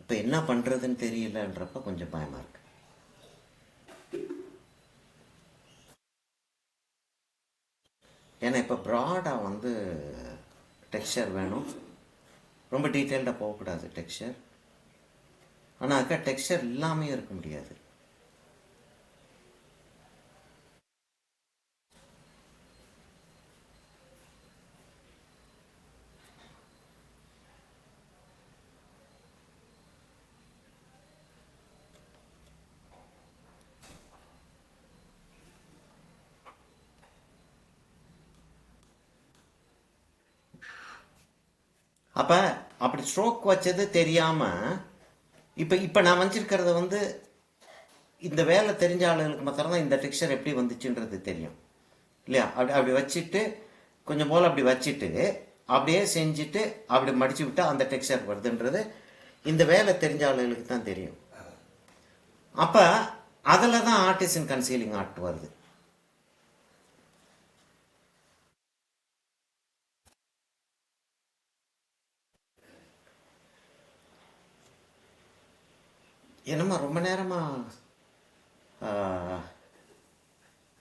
இப்போ என்ன பண்ணுறதுன்னு தெரியலன்றப்ப கொஞ்சம் பயமாக இருக்கு. ஏன்னா இப்போ ப்ராடாக வந்து டெக்ஸ்சர் வேணும், ரொம்ப டீட்டெயில்டாக போகக்கூடாது டெக்ஸ்சர். ஆனால் அக்கா டெக்ஸ்சர் இல்லாமே இருக்க முடியாது. அப்போ அப்படி ஸ்ட்ரோக் வச்சது தெரியாமல் இப்போ நான் வச்சிருக்கிறத வந்து இந்த வேலை தெரிஞ்ச ஆளுங்களுக்கு மாத்திரம் தான் இந்த டெக்ஸ்சர் எப்படி வந்துச்சுன்றது தெரியும் இல்லையா? அப்படி வச்சுட்டு கொஞ்சம் போல் அப்படி வச்சுட்டு அப்படியே செஞ்சுட்டு அப்படி மடிச்சு விட்டா அந்த டெக்ஸ்சர் வருதுன்றது இந்த வேலை தெரிஞ்ச ஆளுங்களுக்கு தான் தெரியும். அப்போ அதில் தான் ஆர்டிசன் கன்சீலிங் ஆர்ட் வருது. என்னம்மா ரொம்ப நேரமாக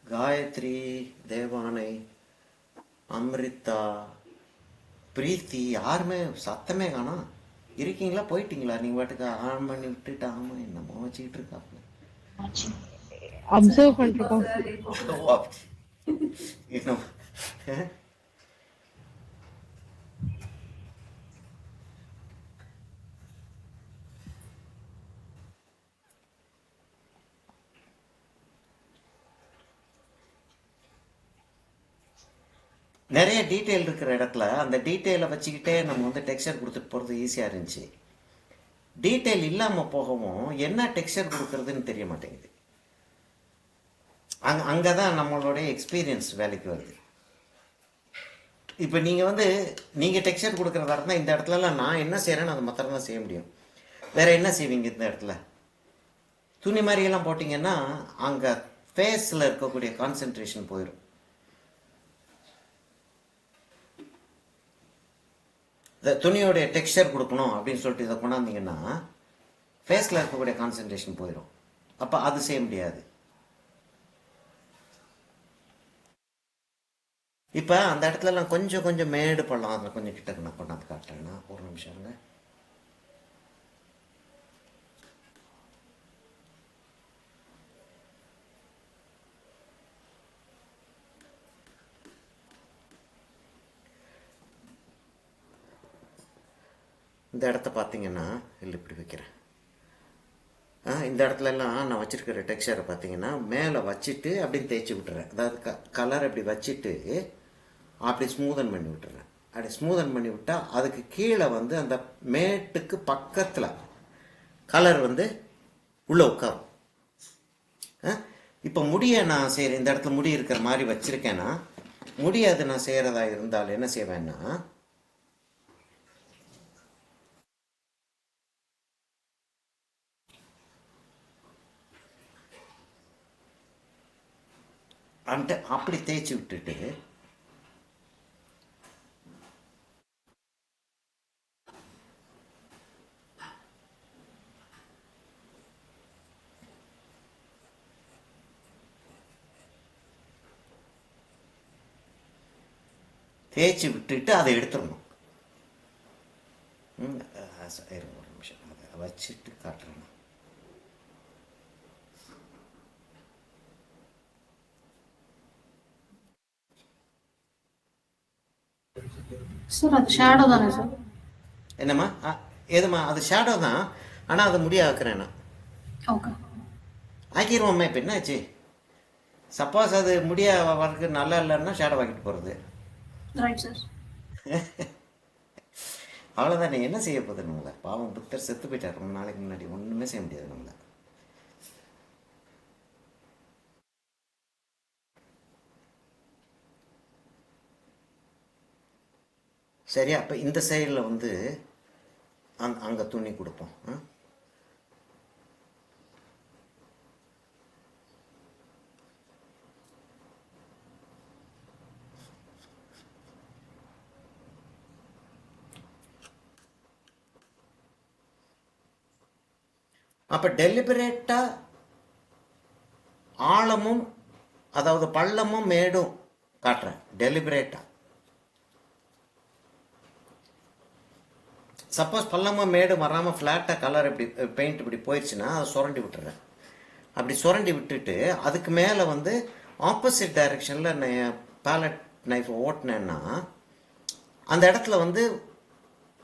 காயத்ரி, தேவானை, அம்ரிதா, பிரீத்தி யாருமே சத்தமே காணோம். இருக்கீங்களா போயிட்டீங்களா? நீங்கள் பாட்டுக்கு ஆன் பண்ணி விட்டுட்டு ஆமாம் என்னமோ வச்சுக்கிட்டு இருக்காங்க. அப்சர்வ் பண்ணிருக்கோம். இன்னும் நிறைய டீட்டெயில் இருக்கிற இடத்துல அந்த டீட்டெயிலை வச்சுக்கிட்டே நம்ம வந்து டெக்ஸ்சர் கொடுத்துட்டு போகிறது ஈஸியாக இருந்துச்சு. டீட்டெயில் இல்லாமல் போகவும் என்ன டெக்ஸ்சர் கொடுக்கறதுன்னு தெரிய மாட்டேங்குது. அங்கே தான் நம்மளுடைய எக்ஸ்பீரியன்ஸ் வேலைக்கு வருது. இப்போ நீங்கள் வந்து நீங்கள் டெக்ஸ்சர் கொடுக்குறதா இருந்தால் இந்த இடத்துலலாம் நான் என்ன செய்கிறேன்னு அது மாத்திரம் தான் செய்ய முடியும். வேறு என்ன செய்வீங்க இந்த இடத்துல? துணி மாதிரியெல்லாம் போட்டிங்கன்னா அங்கே ஃபேஸில் இருக்கக்கூடிய கான்சென்ட்ரேஷன் போயிடும். இந்த துணியோடைய டெக்ஸ்சர் கொடுக்கணும் அப்படின்னு சொல்லிட்டு இதை கொண்டாந்தீங்கன்னா ஃபேஸில் இருக்கக்கூடிய கான்சென்ட்ரேஷன் போயிடும். அப்போ அது செய்ய முடியாது. இப்போ அந்த இடத்துலலாம் கொஞ்சம் கொஞ்சம் மேடு பள்ளம் அதில் கொஞ்சம் கிட்ட நான் கொண்டாந்து காட்டுறேன்னா ஒரு நிமிஷம் இருங்க. இந்த இடத்த பார்த்தீங்கன்னா இல்லை இப்படி வைக்கிறேன். இந்த இடத்துலலாம் நான் வச்சுருக்கிற டெக்ஸ்சரை பார்த்தீங்கன்னா மேலே வச்சுட்டு அப்படியே தேய்ச்சி விட்டுறேன். அதாவது கலர் அப்படி வச்சுட்டு அப்படி ஸ்மூதன் பண்ணி விட்டுறேன். அப்படி ஸ்மூதன் பண்ணி விட்டால் அதுக்கு கீழே வந்து அந்த மேட்டுக்கு பக்கத்தில் கலர் வந்து உள்ளே உட்காரும். இப்போ முடியை நான் செய்கிறேன், இந்த இடத்துல முடி இருக்கிற மாதிரி வச்சுருக்கேன்னா முடியாது நான் செய்கிறதா இருந்தால் என்ன செய்வேன்னா அந்த அப்படி தேய்ச்சி விட்டுட்டு அதை எடுத்துடணும். ஒரு நிமிஷம் அதை வச்சுட்டு காட்டுறேன். சார் அது ஷேடோ தானே சார்? என்னம்மா எதுமா அது ஷேடோ தான், ஆனால் அதை முடிய ஆக்குறேன் நான். ஓகே ஆக்கிடுவோம்மா. இப்போ என்னாச்சு? சப்போஸ் அது முடிய வரக்கு நல்லா இல்லைன்னா ஷேடோ ஆக்கிட்டு போகிறது. Right sir. அவ்வளோதான். என்ன செய்ய போகுது நம்மளை? பாவம் புத்தர் செத்து போயிட்டார் ரொம்ப நாளைக்கு முன்னாடி. ஒன்றுமே செய்ய முடியாது நம்மளை. சரியா? அப்போ இந்த சைடில் வந்து அங்கே துணி கொடுப்போம். அப்போ டெலிபரேட்டாக ஆழமும் அதாவது பள்ளமும் மேடும் காட்டுறேன் டெலிபரேட்டாக. சப்போஸ் பள்ளமும் மேடு வராமல் ஃப்ளாட்டாக கலர் இப்படி பெயிண்ட் இப்படி போயிடுச்சுன்னா அதை சுரண்டி விட்டுறேன். அப்படி சுரண்டி விட்டுட்டு அதுக்கு மேலே வந்து ஆப்போசிட் டைரெக்ஷனில் பேலட் நைஃப் ஓட்டினேன்னா அந்த இடத்துல வந்து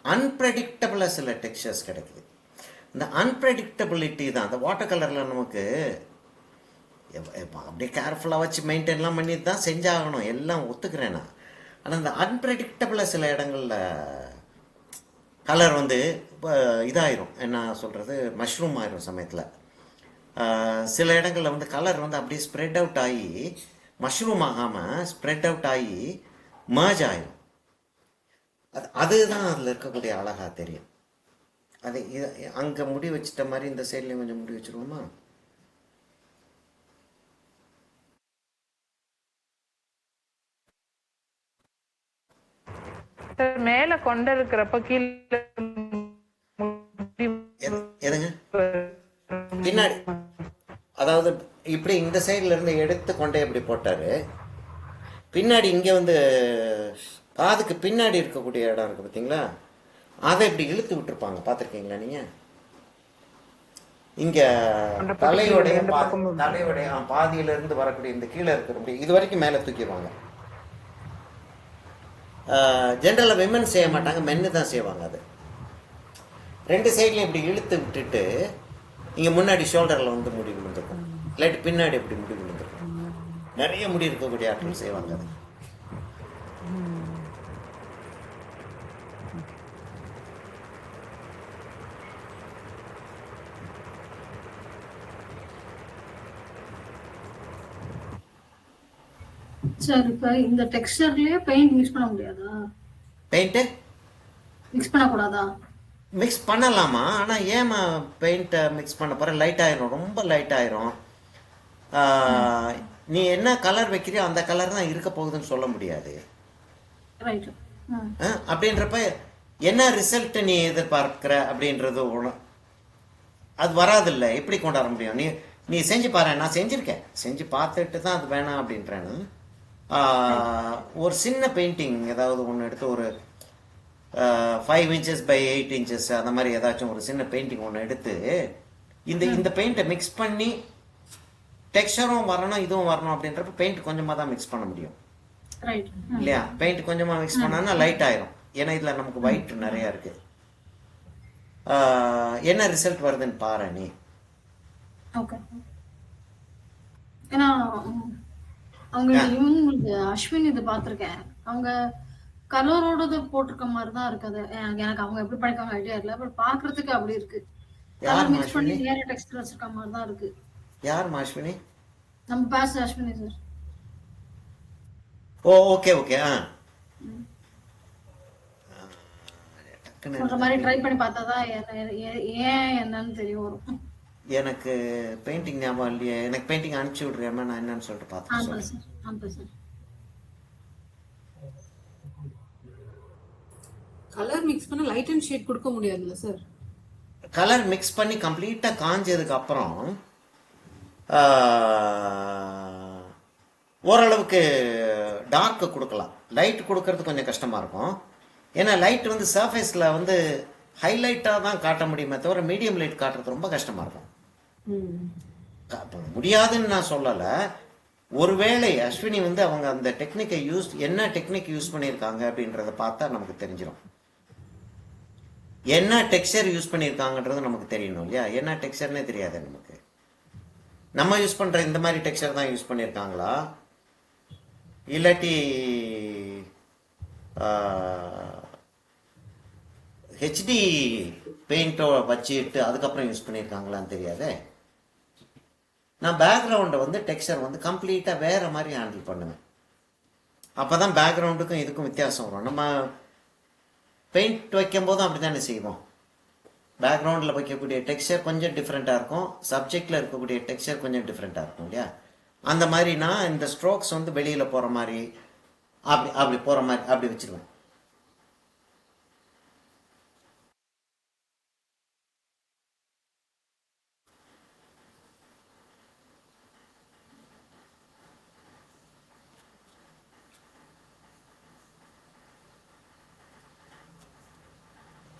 அன்பிரடிக்டபிளாக சில டெக்ஸ்சர்ஸ் கிடைக்குது. இந்த அன்பிரடிக்டபிலிட்டி தான் அந்த வாட்டர் கலரில் நமக்கு அப்படியே கேர்ஃபுல்லாக வச்சு மெயின்டைன்லாம் பண்ணி தான் செஞ்சாகணும், எல்லாம் ஒத்துக்கிறேன் நான். ஆனால் இந்த அன்பிரடிக்டபிளாக சில இடங்களில் கலர் வந்து இதாயிரும், என்ன சொல்கிறது, மஷ்ரூம் ஆயிரும் சமயத்தில். சில இடங்களில் வந்து கலர் வந்து அப்படியே ஸ்ப்ரெட் அவுட் ஆகி மஷ்ரூம் ஆகாமல் ஸ்ப்ரெட் அவுட் ஆகி மர்ஜ் ஆயிரும். அதுதான் அதில் இருக்கக்கூடிய அழகாக தெரியும். அது அங்கே முடி வச்சிட்ட மாதிரி இந்த சைட்லேயும் கொஞ்சம் முடி வச்சுருவோமா? மேல கொண்டு இருக்கிறப்ப கீழே எதுங்க பின்னாடி, அதாவது இப்படி இந்த சைட்ல இருந்து எடுத்து கொண்டே இப்படி போட்டாரு, பின்னாடி இங்கே வந்து காதுக்கு பின்னாடி இருக்கக்கூடிய இடம் இருக்கு பார்த்தீங்களா, அதை இப்படி இழுத்து விட்டுருப்பாங்க, பார்த்துருக்கீங்களா நீங்கள்? இங்கே தலையோடைய பாதியிலிருந்து வரக்கூடிய இந்த கீழே இருக்கிற இது வரைக்கும் மேலே தூக்கிடுவாங்க. ஜென்ரலாக விமன் செய்ய மாட்டாங்க, மென்னு தான் செய்வாங்க. அது ரெண்டு சைட்லையும் இப்படி இழுத்து விட்டுட்டு இங்கே முன்னாடி ஷோல்டரில் வந்து முடி விழுந்துருக்கும், இல்லாட்டி பின்னாடி இப்படி முடி விழுந்துருக்கும். நிறைய முடி இருக்கக்கூடிய ஆட்கள் செய்வாங்க அது. சார் இப்ப இந்த டெக்ஸ்சர்லயே பெயிண்ட் மிக்ஸ் பண்ண முடியாதா? பெயிண்ட் மிக்ஸ் பண்ண கூடாதா? மிக்ஸ் பண்ணலாமா, ஆனால் ஏமா பெயிண்ட்டை மிக்ஸ் பண்ண போகிற? லைட் ஆயிரும், ரொம்ப லைட் ஆயிரும். நீ என்ன கலர் வைக்கிறியோ அந்த கலர் தான் இருக்க போகுதுன்னு சொல்ல முடியாது. அப்படின்றப்ப என்ன ரிசல்ட் நீ எதிர்பார்க்கிற அப்படின்றது அது வராதில்ல, எப்படி கொண்டாட முடியும்? நீ நீ செஞ்சு பாரு, நான் செஞ்சுருக்கேன், செஞ்சு பார்த்துட்டு தான் அது வேணாம் அப்படின்றேன்னு. ஒரு சின்ன பெயிண்டிங் ஏதாவது ஒன்று எடுத்து ஒரு 5 inches by 8 inches அந்த மாதிரி ஏதாச்சும் ஒரு சின்ன பெயிண்டிங் ஒன்று எடுத்து இந்த பெயிண்ட்டை மிக்ஸ் பண்ணி டெக்ஸ்சரும் வரணும் இதுவும் வரணும் அப்படின்றப்ப பெயிண்ட் கொஞ்சமாக தான் மிக்ஸ் பண்ண முடியும் இல்லையா? பெயிண்ட் கொஞ்சமாக மிக்ஸ் பண்ணோன்னா லைட் ஆயிரும், ஏன்னா இதில் நமக்கு ஒயிட் நிறையா இருக்கு. என்ன ரிசல்ட் வருதுன்னு பாரு நீ. ஏன்னா அவங்க இவங்களுக்கு அஸ்வின் இது பார்த்துருக்கேன், அவங்க கலரோட போட்டிருக்க மாதிரி தான் இருக்குது. எனக்கு அவங்க எப்படி படிக்காம ஐடியா இல்லை, பட் பாக்குறதுக்கு அப்படி இருக்கு. கலர் மிக்ஸ் பண்ணி வேற டெக்ஸ்டர் வச்சிருக்க மாதிரி தான் இருக்கு. யார் அஸ்வினி? நம்ம பாஸ் அஸ்வினி சார். ஓ ஓகே ஓகே. சொல்ற மாதிரி ட்ரை பண்ணி பார்த்தா தான் ஏன் என்னன்னு தெரிய வரும். எனக்கு பெயிண்டிங் ஞாபகம் இல்லையே, எனக்கு பெயிண்டிங் அனுப்பிச்சு விடுறியாமா, நான் என்னன்னு சொல்லிட்டு பார்த்தேன். கலர் மிக்ஸ் பண்ண லைட் அண்ட் ஷேட் கொடுக்க முடியாதுல்ல சார்? கலர் மிக்ஸ் பண்ணி கம்ப்ளீட்டா காஞ்சதுக்கு அப்புறம் ஓரளவுக்கு டார்க் கொடுக்கலாம். லைட் கொடுக்கறது கொஞ்சம் கஷ்டமா இருக்கும், ஏன்னா லைட் வந்து சர்ஃபேஸ்ல வந்து ஹைலைட்டாக தான் காட்ட முடியுமே தவிர மீடியம் லைட் காட்டுறது ரொம்ப கஷ்டமா இருக்கும். முடியாதுன்னு நான் சொல்லலை, ஒருவேளை அஸ்வினி வந்து அவங்க அந்த டெக்னிக்கை என்ன டெக்னிக் யூஸ் பண்ணியிருக்காங்க அப்படின்றத பார்த்தா நமக்கு தெரிஞ்சிடும். என்ன டெக்ஸ்சர் யூஸ் பண்ணியிருக்காங்கன்றது நமக்கு தெரியணும் இல்லையா? என்ன டெக்ஸ்சர்னே தெரியாது நமக்கு. நம்ம யூஸ் பண்ற இந்த மாதிரி டெக்ஸ்சர் தான் யூஸ் பண்ணியிருக்காங்களா, இல்லாட்டி ஹெச்டி பெயிண்டோ வச்சுட்டு அதுக்கப்புறம் யூஸ் பண்ணியிருக்காங்களான்னு தெரியாதே. நான் பேக்ரவுண்டை வந்து டெக்ஸ்சர் வந்து கம்ப்ளீட்டாக வேற மாதிரி ஹேண்டில் பண்ணுவேன். அப்போ தான் பேக்ரவுண்டுக்கும் இதுக்கும் வித்தியாசம் வரும். நம்ம பெயிண்ட் வைக்கும் போதும் அப்படி தானே செய்வோம். பேக்ரவுண்டில் வைக்கக்கூடிய டெக்ஸ்சர் கொஞ்சம் டிஃப்ரெண்ட்டாக இருக்கும், சப்ஜெக்டில் இருக்கக்கூடிய டெக்ஸ்சர் கொஞ்சம் டிஃப்ரெண்ட்டாக இருக்கும் இல்லையா? அந்த மாதிரி நான் இந்த ஸ்ட்ரோக்ஸ் வந்து வெளியில் போகிற மாதிரி அப்படி போகிற மாதிரி அப்படி வச்சிருவேன்.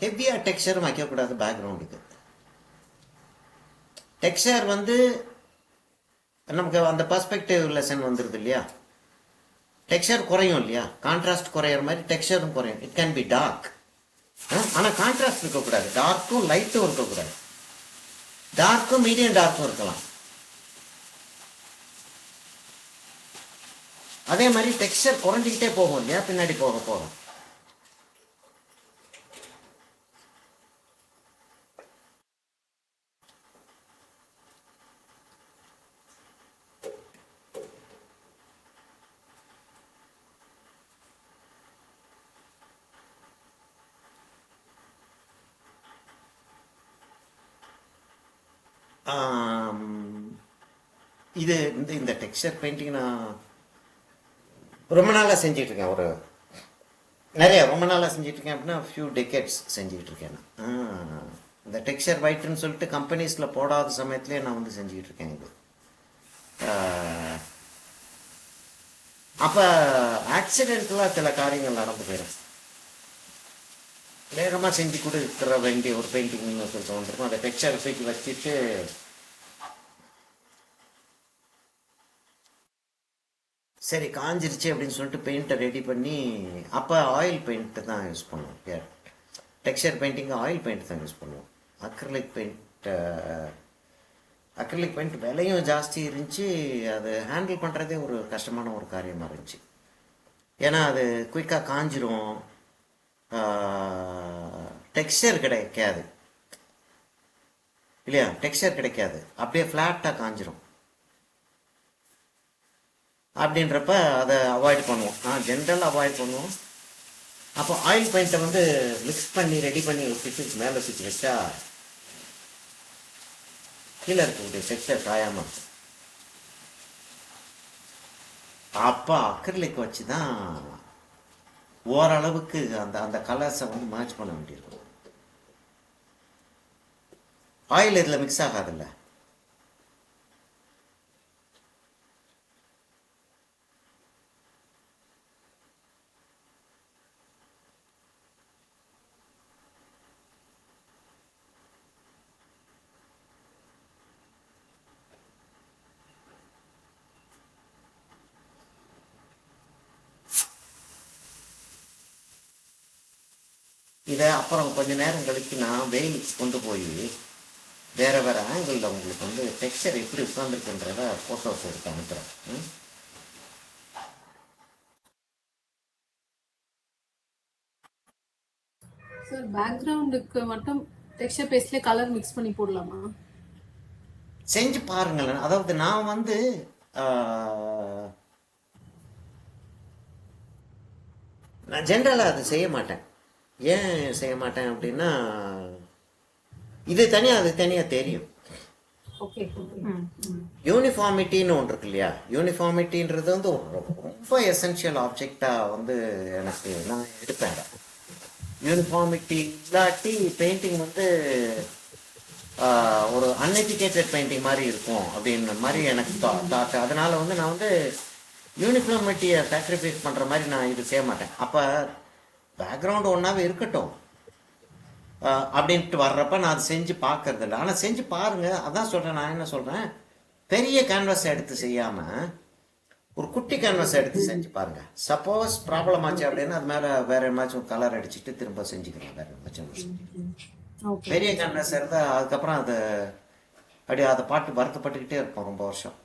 ஹெவியாக டெக்ஸ்சரும் வைக்கக்கூடாது பேக்ரவுண்டுக்கு. டெக்ஸ்சர் வந்து நமக்கு அந்த பர்ஸ்பெக்டிவ் லெசன் வந்துடுது இல்லையா, டெக்ஸ்சர் குறையும் இல்லையா, கான்ட்ராஸ்ட் குறையிற மாதிரி டெக்ஸ்சரும் குறையும். இட் கேன் பி டார்க், ஆனால் கான்ட்ராஸ்ட் இருக்கக்கூடாது. டார்க்கும் லைட்டும் இருக்கக்கூடாது. டார்க்கும் மீடியம் டார்க்கும் இருக்கலாம். அதே மாதிரி டெக்ஸ்சர் குறைஞ்சிக்கிட்டே போகும் இல்லையா பின்னாடி போக போக. இது இந்த டெக்ஸ்சர் பெயிண்டிங் நான் ரொம்ப நாளாக செஞ்சிட்டு இருக்கேன். ரொம்ப நாளாக செஞ்சிட்டு இருக்கேன் அப்படின்னா ஃபியூ டெக்கேட்ஸ் செஞ்சுக்கிட்டு இருக்கேன் நான். இந்த டெக்ஸ்சர் ஒயிட்னு சொல்லிட்டு கம்பெனிஸில் போடாத சமயத்துலேயே நான் வந்து செஞ்சுக்கிட்டு இருக்கேன். இது அப்போ ஆக்சிடென்டலாக சில காரியங்கள் நடந்து போயிடும். வேகமாக செஞ்சு கொடுக்குற வேண்டிய ஒரு பெயிண்டிங்னு சொல்லிட்டு வந்துருக்கும். அதை டெக்ஸ்சர் தூக்கி வச்சுட்டு சரி காஞ்சிருச்சு அப்படின்னு சொல்லிட்டு பெயிண்ட்டை ரெடி பண்ணி, அப்போ ஆயில் பெயிண்ட்டு தான் யூஸ் பண்ணுவோம். டெக்ஸ்சர் பெயிண்டிங்கு ஆயில் பெயிண்ட் தான் யூஸ் பண்ணுவோம். அக்ரிலிக் பெயிண்ட் விலையும் ஜாஸ்தி இருந்துச்சு. அது ஹேண்டில் பண்ணுறதே ஒரு கஷ்டமான ஒரு காரியமாக இருந்துச்சு. ஏன்னா அது குயிக்காக காஞ்சிரும், டெக்ஸ்சர் கிடைக்காது இல்லையா, டெக்ஸ்சர் கிடைக்காது, அப்படியே ஃப்ளாட்டாக காஞ்சிரும். அப்படின்றப்ப அதை அவாய்ட் பண்ணுவோம், ஜென்ரலாக அவாய்ட் பண்ணுவோம். அப்போ ஆயில் பெயிண்ட்டை வந்து மிக்ஸ் பண்ணி ரெடி பண்ணி வச்சுட்டு மேலே சுற்றி வச்சா கீழே இருக்கக்கூடிய டெக்ஸ்சர் காயாமல் இருக்கும். அப்போ அக்ரிலிக் வச்சு தான் ஓரளவுக்கு அந்த கலர்ஸை வந்து மேட்ச் பண்ண வேண்டியிருக்கும். ஆயில் இதில் மிக்ஸ் ஆகாதில்ல. இதை அப்புறம் கொஞ்ச நேரம் கழித்து நான் வெயிலுக்கு கொண்டு போய் வேறு வேறு ஆங்கிளில் உங்களுக்கு வந்து டெக்ஸ்சர் எப்படி உட்காந்துருக்குன்றத ஃபோட்டோஸ் எடுத்து அனுப்புகிறேன். சார் பேக்ரவுண்டுக்கு மட்டும் டெக்ஸ்சர் பேஸ்ட்லேயே கலர் மிக்ஸ் பண்ணி போடலாமா? செஞ்சு பாருங்களேன். அதாவது நான் வந்து நான் ஜென்ரலாக அது செய்ய மாட்டேன். ஏன் செய்ய மாட்டேன் அப்படின்னா, இது தனியாக அது தனியாக தெரியும். யூனிஃபார்மிட்டின்னு ஒன்று இருக்கு இல்லையா, யூனிஃபார்மிட்டின்றது வந்து ரொம்ப எசென்ஷியல் ஆப்ஜெக்டாக வந்து எனக்கு நான் எடுப்பேன். யூனிஃபார்மிட்டி இல்லாட்டி பெயிண்டிங் வந்து ஒரு அன்எஜுகேட்டட் பெயிண்டிங் மாதிரி இருக்கும் அப்படின்ற மாதிரி எனக்கு தாட். அதனால வந்து நான் வந்து யூனிஃபார்மிட்டியை சாக்ரிஃபைஸ் பண்ணுற மாதிரி நான் இது செய்ய மாட்டேன். அப்போ பேக்ரவுண்டு ஒன்றாவே இருக்கட்டும் அப்படின்ட்டு வர்றப்ப நான் அதை செஞ்சு பார்க்கறது இல்லை. ஆனால் செஞ்சு பாருங்கள், அதான் சொல்கிறேன். நான் என்ன சொல்கிறேன், பெரிய கேன்வாஸை எடுத்து செய்யாமல் ஒரு குட்டி கேன்வாஸை எடுத்து செஞ்சு பாருங்கள். சப்போஸ் ப்ராப்ளம் ஆச்சு அப்படின்னா அது மேலே வேறு ஏதாச்சும் கலர் அடிச்சுட்டு திரும்ப செஞ்சுக்கிறேன். வேறு ஏதாச்சும் பெரிய கேன்வாஸ் இருந்தால் அதுக்கப்புறம் அதை அப்படியே அதை பாட்டு வருத்தப்பட்டுக்கிட்டே இருப்போம் ரொம்ப வருஷம்.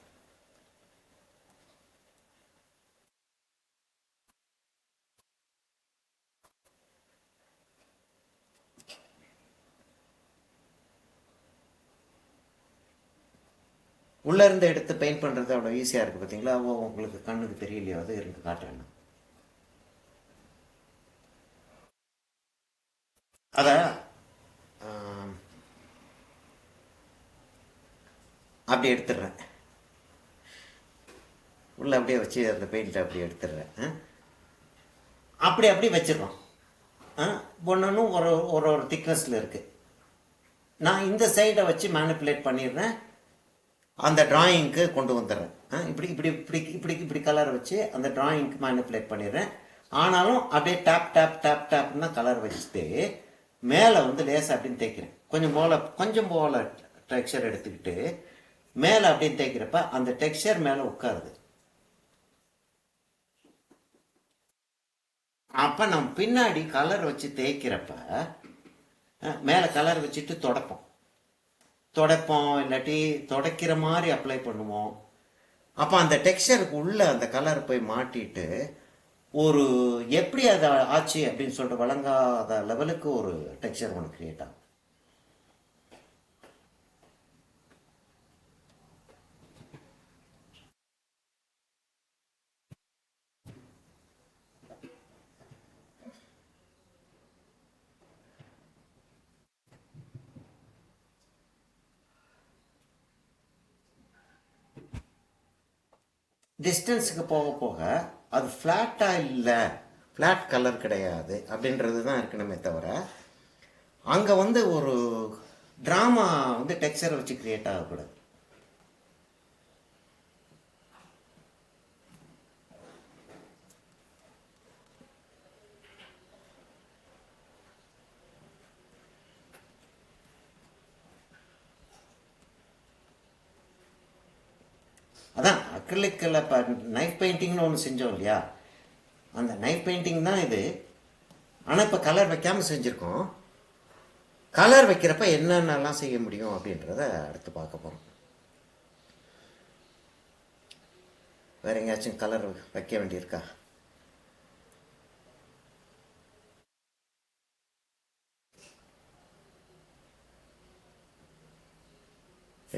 உள்ளே இருந்து எடுத்து பெயிண்ட் பண்ணுறது அவ்வளோ ஈஸியாக இருக்குது பார்த்தீங்களா. உங்களுக்கு கண்ணுக்கு தெரியலையோ, அது இருந்து காட்டுறேன். அதை அப்படி எடுத்துடுறேன், உள்ளே அப்படியே வச்சு அந்த பெயிண்ட்டை அப்படியே எடுத்துடுறேன். அப்படி வச்சிடறோம். ஒன்றும் ஒரு திக்னஸில் இருக்குது. நான் இந்த சைடை வச்சு மேனிப்புலேட் பண்ணிடுறேன், அந்த டிராயிங்க்கு கொண்டு வந்துடுறேன். இப்படி இப்படி இப்படி இப்படி இப்படி கலர் வச்சு அந்த டிராயிங்க்கு மேனிப்புலேட் பண்ணிடுறேன். ஆனாலும் அப்படியே டேப் டேப் டேப் டேப்னா கலர் வச்சுட்டு மேலே வந்து லேசாக அப்படின்னு தேய்க்கிறேன். கொஞ்சம் போல் டெக்ஸ்சர் எடுத்துக்கிட்டு மேலே அப்படின்னு தேய்க்கிறப்ப அந்த டெக்ஸ்சர் மேலே உட்காருது. அப்போ நம்ம பின்னாடி கலர் வச்சு தேய்க்கிறப்ப மேலே கலர் வச்சுட்டு துடைப்போம் இல்லாட்டி துடைக்கிற மாதிரி அப்ளை பண்ணுவோம். அப்போ அந்த டெக்ஸ்சருக்கு உள்ள அந்த கலர் போய் மாட்டிட்டு ஒரு எப்படி அதை ஆச்சு அப்படின்னு சொல்லிட்டு வழங்காத லெவலுக்கு ஒரு டெக்ஸ்சர் ஒன்று கிரியேட் ஆகும். டிஸ்டன்ஸுக்கு போக போக அது ஃப்ளாட்டாக இல்லை, ஃப்ளாட் கலர் கிடையாது அப்படின்றது தான் இருக்கணுமே தவிர அங்கே வந்து ஒரு ட்ராமா வந்து டெக்ஸ்சரை வச்சு கிரியேட் ஆகக்கூடாது. அதான் அக்ரிலிக்கில் இப்போ நைஃப் பெயிண்டிங்னு ஒன்று செஞ்சோம் இல்லையா, அந்த நைஃப் பெயிண்டிங் தான் இது. ஆனால் இப்போ கலர் வைக்காமல் செஞ்சுருக்கோம். கலர் வைக்கிறப்ப என்னென்னலாம் செய்ய முடியும் அப்படின்றத அடுத்து பார்க்க போகிறோம். வேற எங்கேயாச்சும் கலர் வைக்க வேண்டியிருக்கா?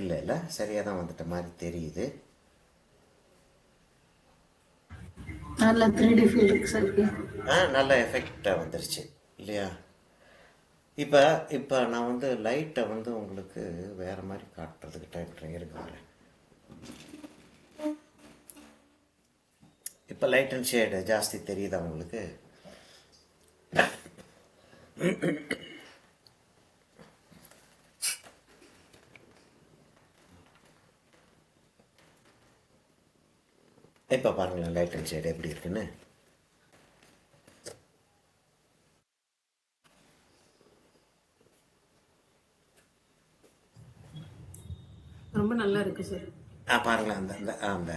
இல்லை சரியாக தான் வந்துட்ட மாதிரி தெரியுது. நல்ல 3D ஃபீல் இருக்கு சார். நல்ல எஃபெக்ட் வந்துருச்சு இல்லையா? இப்போ நான் வந்து லைட்டை வந்து உங்களுக்கு வேற மாதிரி காட்டுறதுக்கு டைம் இருக்காங்க. இப்போ லைட் அண்ட் ஷேடு ஜாஸ்தி தெரியுதா உங்களுக்கு? இப்போ பாருங்களேன் லைட் அண்ட் ஷேடு எப்படி இருக்குன்னு. ரொம்ப நல்லா இருக்கு சார். பாருங்களேன் அந்த அந்த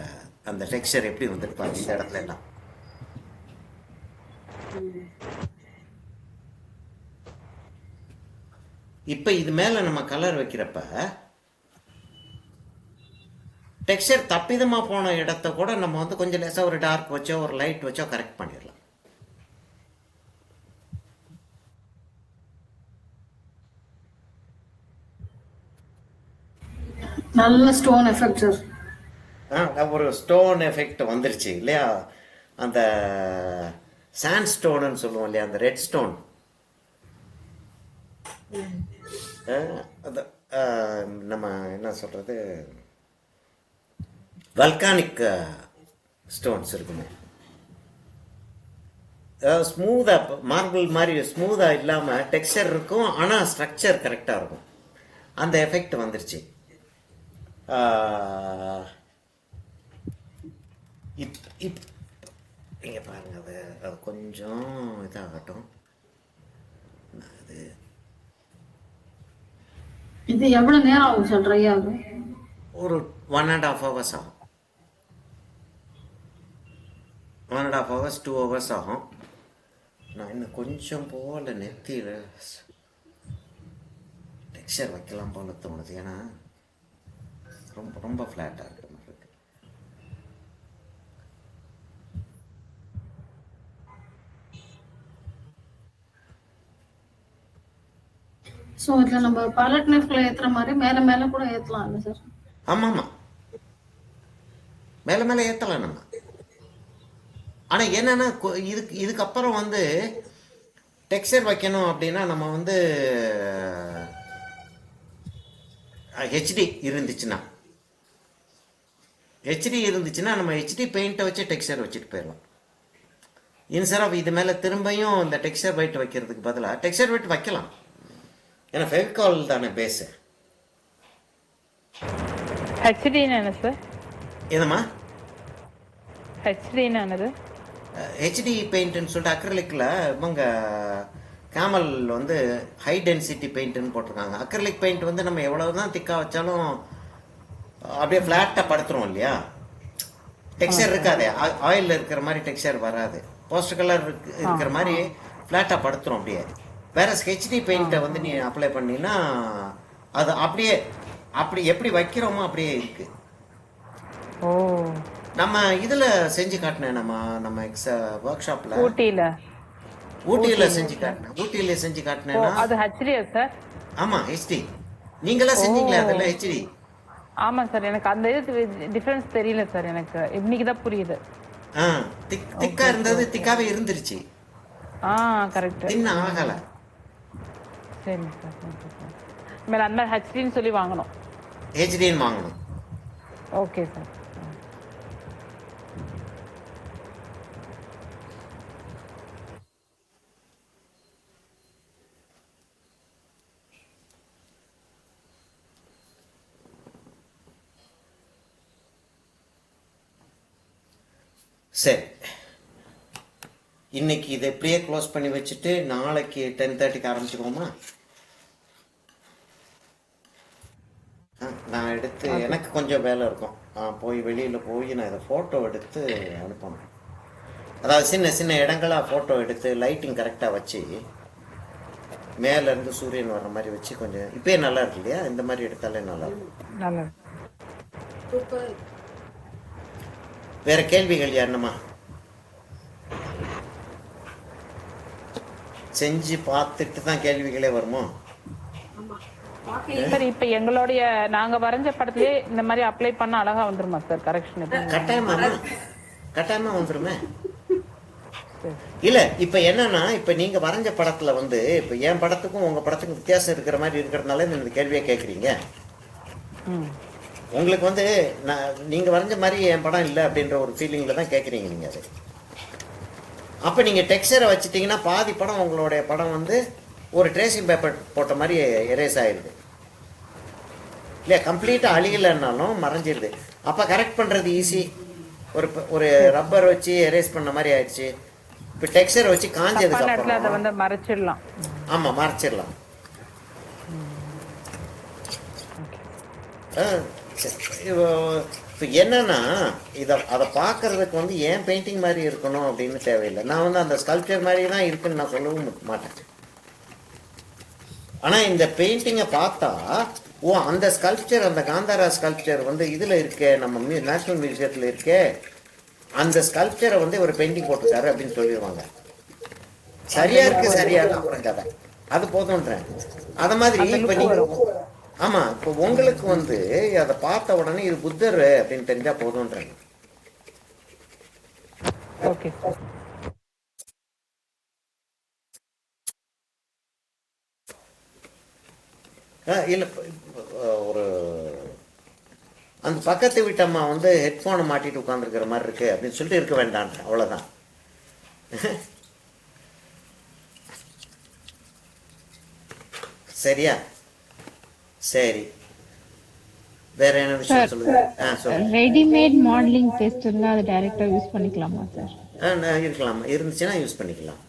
அந்த டெக்ஸ்சர் எப்படி வந்துட்டு பாருங்க இந்த இடத்துல எல்லாம். இப்போ இது மேலே நம்ம கலர் வைக்கிறப்ப டெக்ஸ்சர் தப்பிதமாக போன இடத்த கூட நம்ம வந்து கொஞ்சம் லேசாக ஒரு டார்க் வச்சோ ஒரு லைட் வச்சோ கரெக்ட் பண்ணிடலாம். நல்ல ஸ்டோன் எஃபெக்ட் சார். ஒரு ஸ்டோன் எஃபெக்ட் வந்துருச்சு இல்லையா? அந்த சாண்ட் ஸ்டோனுன்னு சொல்லுவோம் இல்லையா, அந்த ரெட் ஸ்டோன், நம்ம என்ன சொல்றது, வல்கானிக் ஸ்டோன்ஸ் இருக்குமே, அதாவது ஸ்மூத்தாக மார்பிள் மாதிரி ஸ்மூத்தாக இல்லாமல் டெக்ஸ்சர் இருக்கும், ஆனால் ஸ்ட்ரக்சர் கரெக்டாக இருக்கும். அந்த எஃபெக்ட் வந்துருச்சு. நீங்கள் பாருங்கள், அது கொஞ்சம் இதாகட்டும். இது எவ்வளவு நேரம் ஆகும் சார் ட்ரை ஆகும்? ஒரு 1.5 hours ஆகும். 1.5 hours 2 hours ஆகும். நான் இன்னும் கொஞ்சம் போல நெத்தியில் டெக்ஸ்சர் வைக்கலாம் போல தோணுது. ஏன்னா ரொம்ப ரொம்ப ஃப்ளாட்டாக இருக்கிற மாதிரி இருக்கு. ஸோ இதில் நம்ம பாலட் நைஃப்ல ஏற்றுற மாதிரி மேலே மேலே கூட ஏற்றலாம் இல்லை சார்? ஆமாம், மேலே மேலே ஏற்றலாம் நம்ம. ஆனால் என்னென்னா இதுக்கப்புறம் வந்து டெக்ஸ்சர் வைக்கணும் அப்படின்னா நம்ம வந்து ஹெச்டி இருந்துச்சுன்னா நம்ம ஹெச்டி பெயிண்ட்டை வச்சு டெக்ஸ்சர் வச்சுட்டு போயிடலாம். இன்ஸ்டெட் ஆஃப் இது மேலே திரும்பியும் இந்த டெக்ஸ்சர் வைட் வைக்கிறதுக்கு பதிலாக டெக்ஸ்சர் வைட் வைக்கலாம். ஏன்னா ஃபெவிகால் தானே பேஸு. ஹெச்டின்னு என்ன சார்? என்னம்மா ஹெச்டின்னு என்னது? ஹெச்டி பெயிண்ட்னு சொல்லிட்டு அக்ரிலிக்கில் இவங்க கேமல் வந்து ஹை டென்சிட்டி பெயிண்ட்னு போட்டிருக்காங்க. அக்ரலிக் பெயிண்ட் வந்து நம்ம எவ்வளவு தான் திக்காக வச்சாலும் அப்படியே ஃப்ளாட்டாக படுத்துரும் இல்லையா, டெக்ஸ்சர் இருக்காது, ஆயிலில் இருக்கிற மாதிரி டெக்ஸ்சர் வராது, போஸ்டர் கலர் இருக்கிற மாதிரி ஃப்ளாட்டாக படுத்துரும் அப்படியே. வேற ஹெச்டி பெயிண்ட்டை வந்து நீ அப்ளை பண்ணினா அது அப்படியே அப்படி எப்படி வைக்கிறோமோ அப்படியே இருக்கு. ஓ நம்ம இதுல செஞ்சு காட்டினேன், நம்ம ஒர்க் ஷாப்ல ஊட்டியில ஊட்டியில செஞ்சு காட்டினேன்னா அது ஹெச்டியா சார்? ஆமா ஹெச்டி. நீங்களாம் செஞ்சீங்களே அதெல்லாம் ஹெச்டி? ஆமா சார், எனக்கு அந்த இது டிஃபரன்ஸ் தெரியல சார், எனக்கு இன்னைக்கு தான் புரியுது. திக்கா இருந்தது திக்காவே இருந்துருச்சு, கரெக்ட், தின்ன ஆகல. சரி சார், மேல அந்த ஹெச்டின்னு சொல்லி வாங்கணும், ஹெச்டின்னு வாங்கணும். Okay sir. சரி, இன்னைக்கு இதை இப்படியே க்ளோஸ் பண்ணி வச்சுட்டு நாளைக்கு 10:30க்கு ஆரம்பிச்சுக்கோமா? நான் எடுத்து எனக்கு கொஞ்சம் வேலை இருக்கும், போய் வெளியில் போய் நான் இதை ஃபோட்டோ எடுத்து அனுப்பணும். அதாவது சின்ன சின்ன இடங்களாக ஃபோட்டோ எடுத்து லைட்டிங் கரெக்டாக வச்சு மேலேருந்து சூரியன் வர்ற மாதிரி வச்சு கொஞ்சம் இப்பயே நல்லா இருக்கு இல்லையா, இந்த மாதிரி எடுத்தாலே நல்லா இருக்கும். வேற கேள்விகள் என்னம்மா? செஞ்சு பார்த்துட்டு தான் கேள்விகளே வருமோ? சார் இப்ப எங்களுடைய நாங்க வரைஞ்ச படத்திலே இந்த மாதிரி அப்ளை பண்ண அழகா வந்துருமா சார்? கரெக்ஷன் கட்டாயமா வந்துருமே. இல்ல இப்ப என்னன்னா, இப்ப நீங்க வரைஞ்ச படத்துல வந்து இப்ப என் படத்துக்கும் உங்க படத்துக்கும் வித்தியாசம் இருக்கிற மாதிரி இருக்கிறதுனால இந்த கேள்வியை கேட்குறீங்க. உங்களுக்கு வந்து நீங்க வரைஞ்ச மாதிரி என் படம் இல்லை அப்படின்ற ஒரு ஃபீலிங்ல தான் கேட்குறீங்க நீங்க. அது அப்ப நீங்க டெக்ஸ்சரை வச்சுட்டீங்கன்னா பாதி படம் உங்களுடைய படம் வந்து ஒரு ட்ரேசிங் பேப்பர் போட்ட மாதிரி எரேஸ் ஆயிடுது இல்லையா, கம்ப்ளீட்டா அழியலைன்னாலும் மறைஞ்சிடுது. அப்ப கரெக்ட் பண்றது ஈஸி, ஒரு ரப்பர் வச்சு எரேஸ் பண்ண மாதிரி ஆயிடுச்சு. இப்ப டெக்ஸ்சரை வச்சு காஞ்சதுக்கு அப்புறம் மறைச்சிடலாம். ஆமா மறைச்சிடலாம். இப்போ என்னன்னா அதை பார்க்கறதுக்கு வந்து ஏன் பெயிண்டிங் மாதிரி இருக்கணும் அப்படின்னு தேவையில்லை. நான் வந்து அந்த ஸ்கல்ப்சர் மாதிரி தான் இருக்குன்னு நான் சொல்லவும் மாட்டேன். ஆனால் இந்த பெயிண்டிங்கை பார்த்தா அந்த ஸ்கல்ப்சர், அந்த காந்தாரா ஸ்கல்ப்சர் வந்து இதில் இருக்கே, நம்ம நேஷனல் மியூசியத்தில் இருக்கே, அந்த ஸ்கல்ப்சரை வந்து ஒரு பெயிண்டிங் போட்டிருக்காரு அப்படின்னு சொல்லிடுவாங்க. சரியா இருக்கு சரியா அப்புறம் கதை, அது போதும்ன்றேன். அது மாதிரி இப்போ நீங்கள் ஆமா, இப்போ உங்களுக்கு வந்து அதை பார்த்த உடனே இது புத்தர் அப்படின்னு தெரிஞ்சா போதும்ன்றாங்க. இல்ல ஒரு அந்த பக்கத்து வீட்டம்மா வந்து ஹெட்போனை மாட்டிட்டு உட்காந்துருக்கிற மாதிரி இருக்கு அப்படின்னு சொல்லிட்டு இருக்க வேண்டாம், அவ்வளவுதான். சரியா? சரி, வேற என்ன விஷயம் சொல்லுங்க. ரெடிமேட் மாடலிங் டெஸ்ட் இருந்தா அது டைரக்டா யூஸ் பண்ணிக்கலாமா சார்? இருக்கலாம், இருந்துச்சுன்னா யூஸ் பண்ணிக்கலாம்.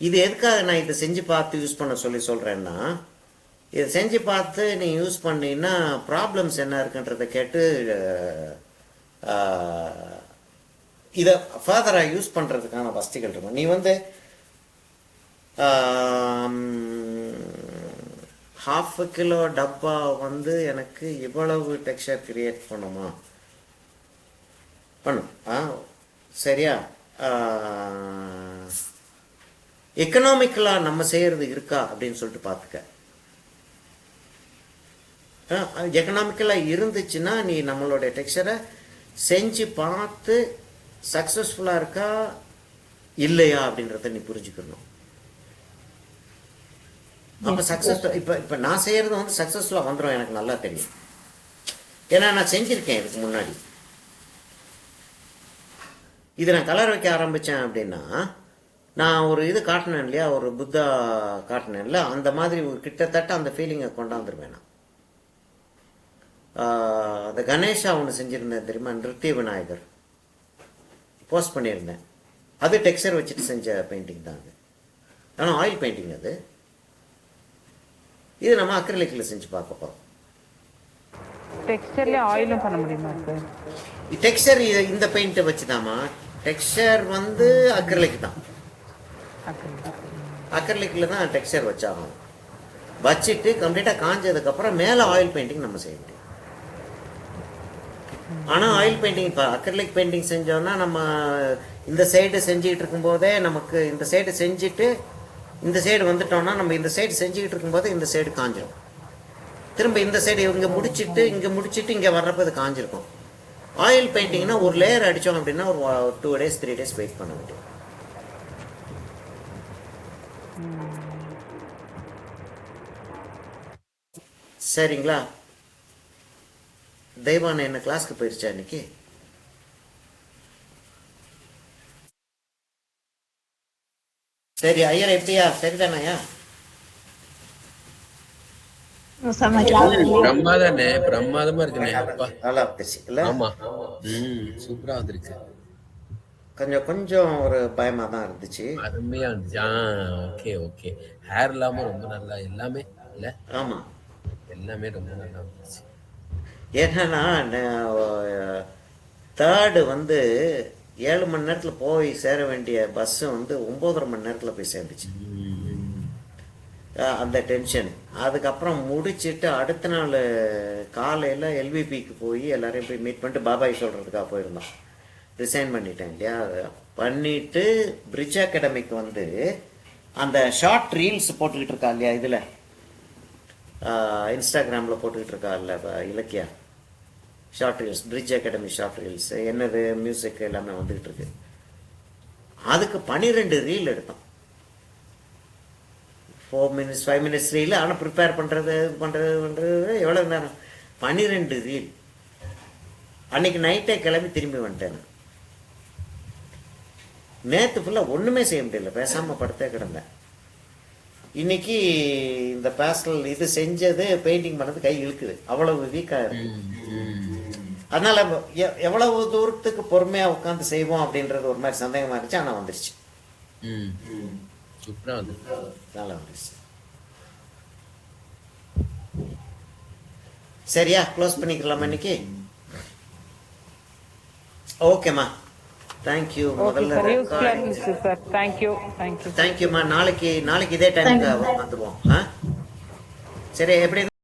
இது எதுக்காக நான் இதை செஞ்சு பார்த்து யூஸ் பண்ண சொல்றேன்னா, இதை செஞ்சு பார்த்து நீ யூஸ் பண்ணீங்கன்னா ப்ராப்ளம்ஸ் என்ன இருக்குன்றதை கேட்டு இதை ஃபர்தராக யூஸ் பண்ணுறதுக்கான வசதிகள் இருக்கும். நீ வந்து 1/2 கிலோ டப்பா வந்து எனக்கு இவ்வளவு டெக்ஸ்சர் கிரியேட் பண்ணுமா பண்ணும். சரியா? எக்கனாமிக்கலாக நம்ம செய்கிறது இருக்கா அப்படின்னு சொல்லிட்டு பார்த்துக்க. எக்கனாமிக்கலாக இருந்துச்சுன்னா நீ நம்மளுடைய டெக்ஸ்சரை செஞ்சு பார்த்து சக்ஸஸ்ஃபுல்லாக இருக்கா இல்லையா அப்படின்றத நீ புரிஞ்சுக்கணும். அப்போ சக்ஸஸ்ஃபுல் இப்போ நான் செய்கிறது வந்து சக்ஸஸ்ஃபுல்லாக வந்துடும், எனக்கு நல்லா தெரியும். ஏன்னா நான் செஞ்சுருக்கேன் இதுக்கு முன்னாடி. இது நான் கலர் வைக்க ஆரம்பித்தேன் அப்படின்னா, நான் ஒரு இது காட்டினேன் இல்லையா, ஒரு புத்தா காட்டினேன்ல, அந்த மாதிரி கிட்டத்தட்ட அந்த ஃபீலிங்கை கொண்டாந்துருவேன் நான். அந்த கணேஷா ஒன்று செஞ்சுருந்தேன் தெரியுமா, நிருத்திய விநாயகர் போஸ்ட் பண்ணியிருந்தேன். அது டெக்ஸ்சர் வச்சுட்டு செஞ்ச பெயிண்டிங் தான் அது. ஆனால் ஆயில் பெயிண்டிங் அது. இது நம்ம அக்ரிலிக்கில் செஞ்சு பார்க்க போகிறோம். டெக்ஸ்டர்ல ஆயிலும் பண்ண முடியுமா சார்? டெக்ஸ்சர் இந்த பெயிண்ட்டை வச்சுதாம்மா. டெக்ஸ்சர் வந்து அக்ரிலிக் தான். அக்ரிலிக்கில் தான் டெக்ஸ்சர் வச்சாகும். வச்சுட்டு கம்ப்ளீட்டாக காஞ்சதுக்கப்புறம் மேலே ஆயில் பெயிண்டிங் நம்ம செய்ய முடியும். ஆனால் ஆயில் பெயிண்டிங் இப்போ அக்ரிலிக் பெயிண்டிங் செஞ்சோன்னா நம்ம இந்த சைடு செஞ்சுக்கிட்டு இருக்கும்போதே நமக்கு இந்த சைடு செஞ்சுட்டு இந்த சைடு வந்துட்டோம்னா நம்ம இந்த சைடு செஞ்சுக்கிட்டு இருக்கும்போதே இந்த சைடு காஞ்சிடும். திரும்ப இந்த சைடு இங்கே முடிச்சுட்டு இங்கே வர்றப்போ இது காஞ்சிருக்கும். ஆயில் பெயிண்டிங்னா ஒரு லேயர் அடித்தோம் அப்படின்னா ஒரு 2 days 3 days வெயிட் பண்ண முடியும். சரிங்களா? தெய்வான என்ன கிளாஸ்க்கு போயிருச்சா இன்னைக்கு? சரி ஐயர் எப்படியா? சரிதானாயா? பிரம்மாதானே, பிரமாதமா இருக்குண்ணே. அப்பா நல்லா இருந்துச்சு இல்ல? ஆமா, சூப்பரா வந்திருக்கு. கொஞ்சம் ஒரு பயமா தான் இருந்துச்சு. அருமையா இருந்துச்சு. Okay okay. ஹேர் இல்லாம ரொம்ப நல்லா எல்லாமே இல்ல? ஆமா, எல்லாமே ரொம்ப நல்லா இருந்துச்சு. ஏன்னா தேர்டு வந்து 7 மணி நேரத்தில் போய் சேர வேண்டிய பஸ்ஸு வந்து 9.5 மணி நேரத்தில் போய் சேர்ந்துச்சு. அந்த டென்ஷன். அதுக்கப்புறம் முடிச்சுட்டு அடுத்த நாள் காலையில் எல்விபிக்கு போய் எல்லாரையும் போய் மீட் பண்ணிட்டு பாபாய் சொல்கிறதுக்காக போயிருந்தோம். ரிசைன் பண்ணிட்டேன் இல்லையா? பண்ணிவிட்டு பிரிட்ஜ் அகாடமிக்கு வந்து அந்த ஷார்ட் ரீல்ஸ் போட்டுக்கிட்டு இருக்கா இல்லையா? இதில் இன்ஸ்டாகிராமில் போட்டுக்கிட்டு இருக்கா இல்லை Ilakkiya? Short reels, bridge academy short reels என்னது மியூசிக் எல்லாமே வந்துக்கிட்டு இருக்கு. அதுக்கு 12 ரீல் எடுத்தோம். 4 minutes 5 minutes ரீல். ஆனால் ப்ரிப்பேர் பண்ணுறது எவ்வளோ நேரம்? 12 ரீல். அன்னைக்கு நைட்டே கிளம்பி திரும்பி வந்துட்டேன். நேற்று ஃபுல்லாக ஒன்றுமே செய்ய முடியல, பேசாமல் படுத்தே கிடந்தேன். இன்னைக்கு இந்த பேஸ்டல் இது செஞ்சது பெயிண்டிங் பண்ணது கை இழுக்குது, அவ்வளவு வீக்காக இருக்கு. அதனால எவ்வளவு தூரத்துக்கு பொறுமையாக உட்காந்து செய்வோம் அப்படின்றது ஒரு மாதிரி சந்தேகமாக இருந்துச்சு. ஆனால் வந்துருச்சு, சூப்பராக வந்துருச்சு, நல்லா வந்துருச்சு. சரியா? க்ளோஸ் பண்ணிக்கலாமா இன்னைக்கு? ஓகேம்மா, தேங்க்யூ. முதல்ல தேங்க்யூம்மா. நாளைக்கு இதே டைமுக்கு வந்துடுவோம். சரி, எப்படி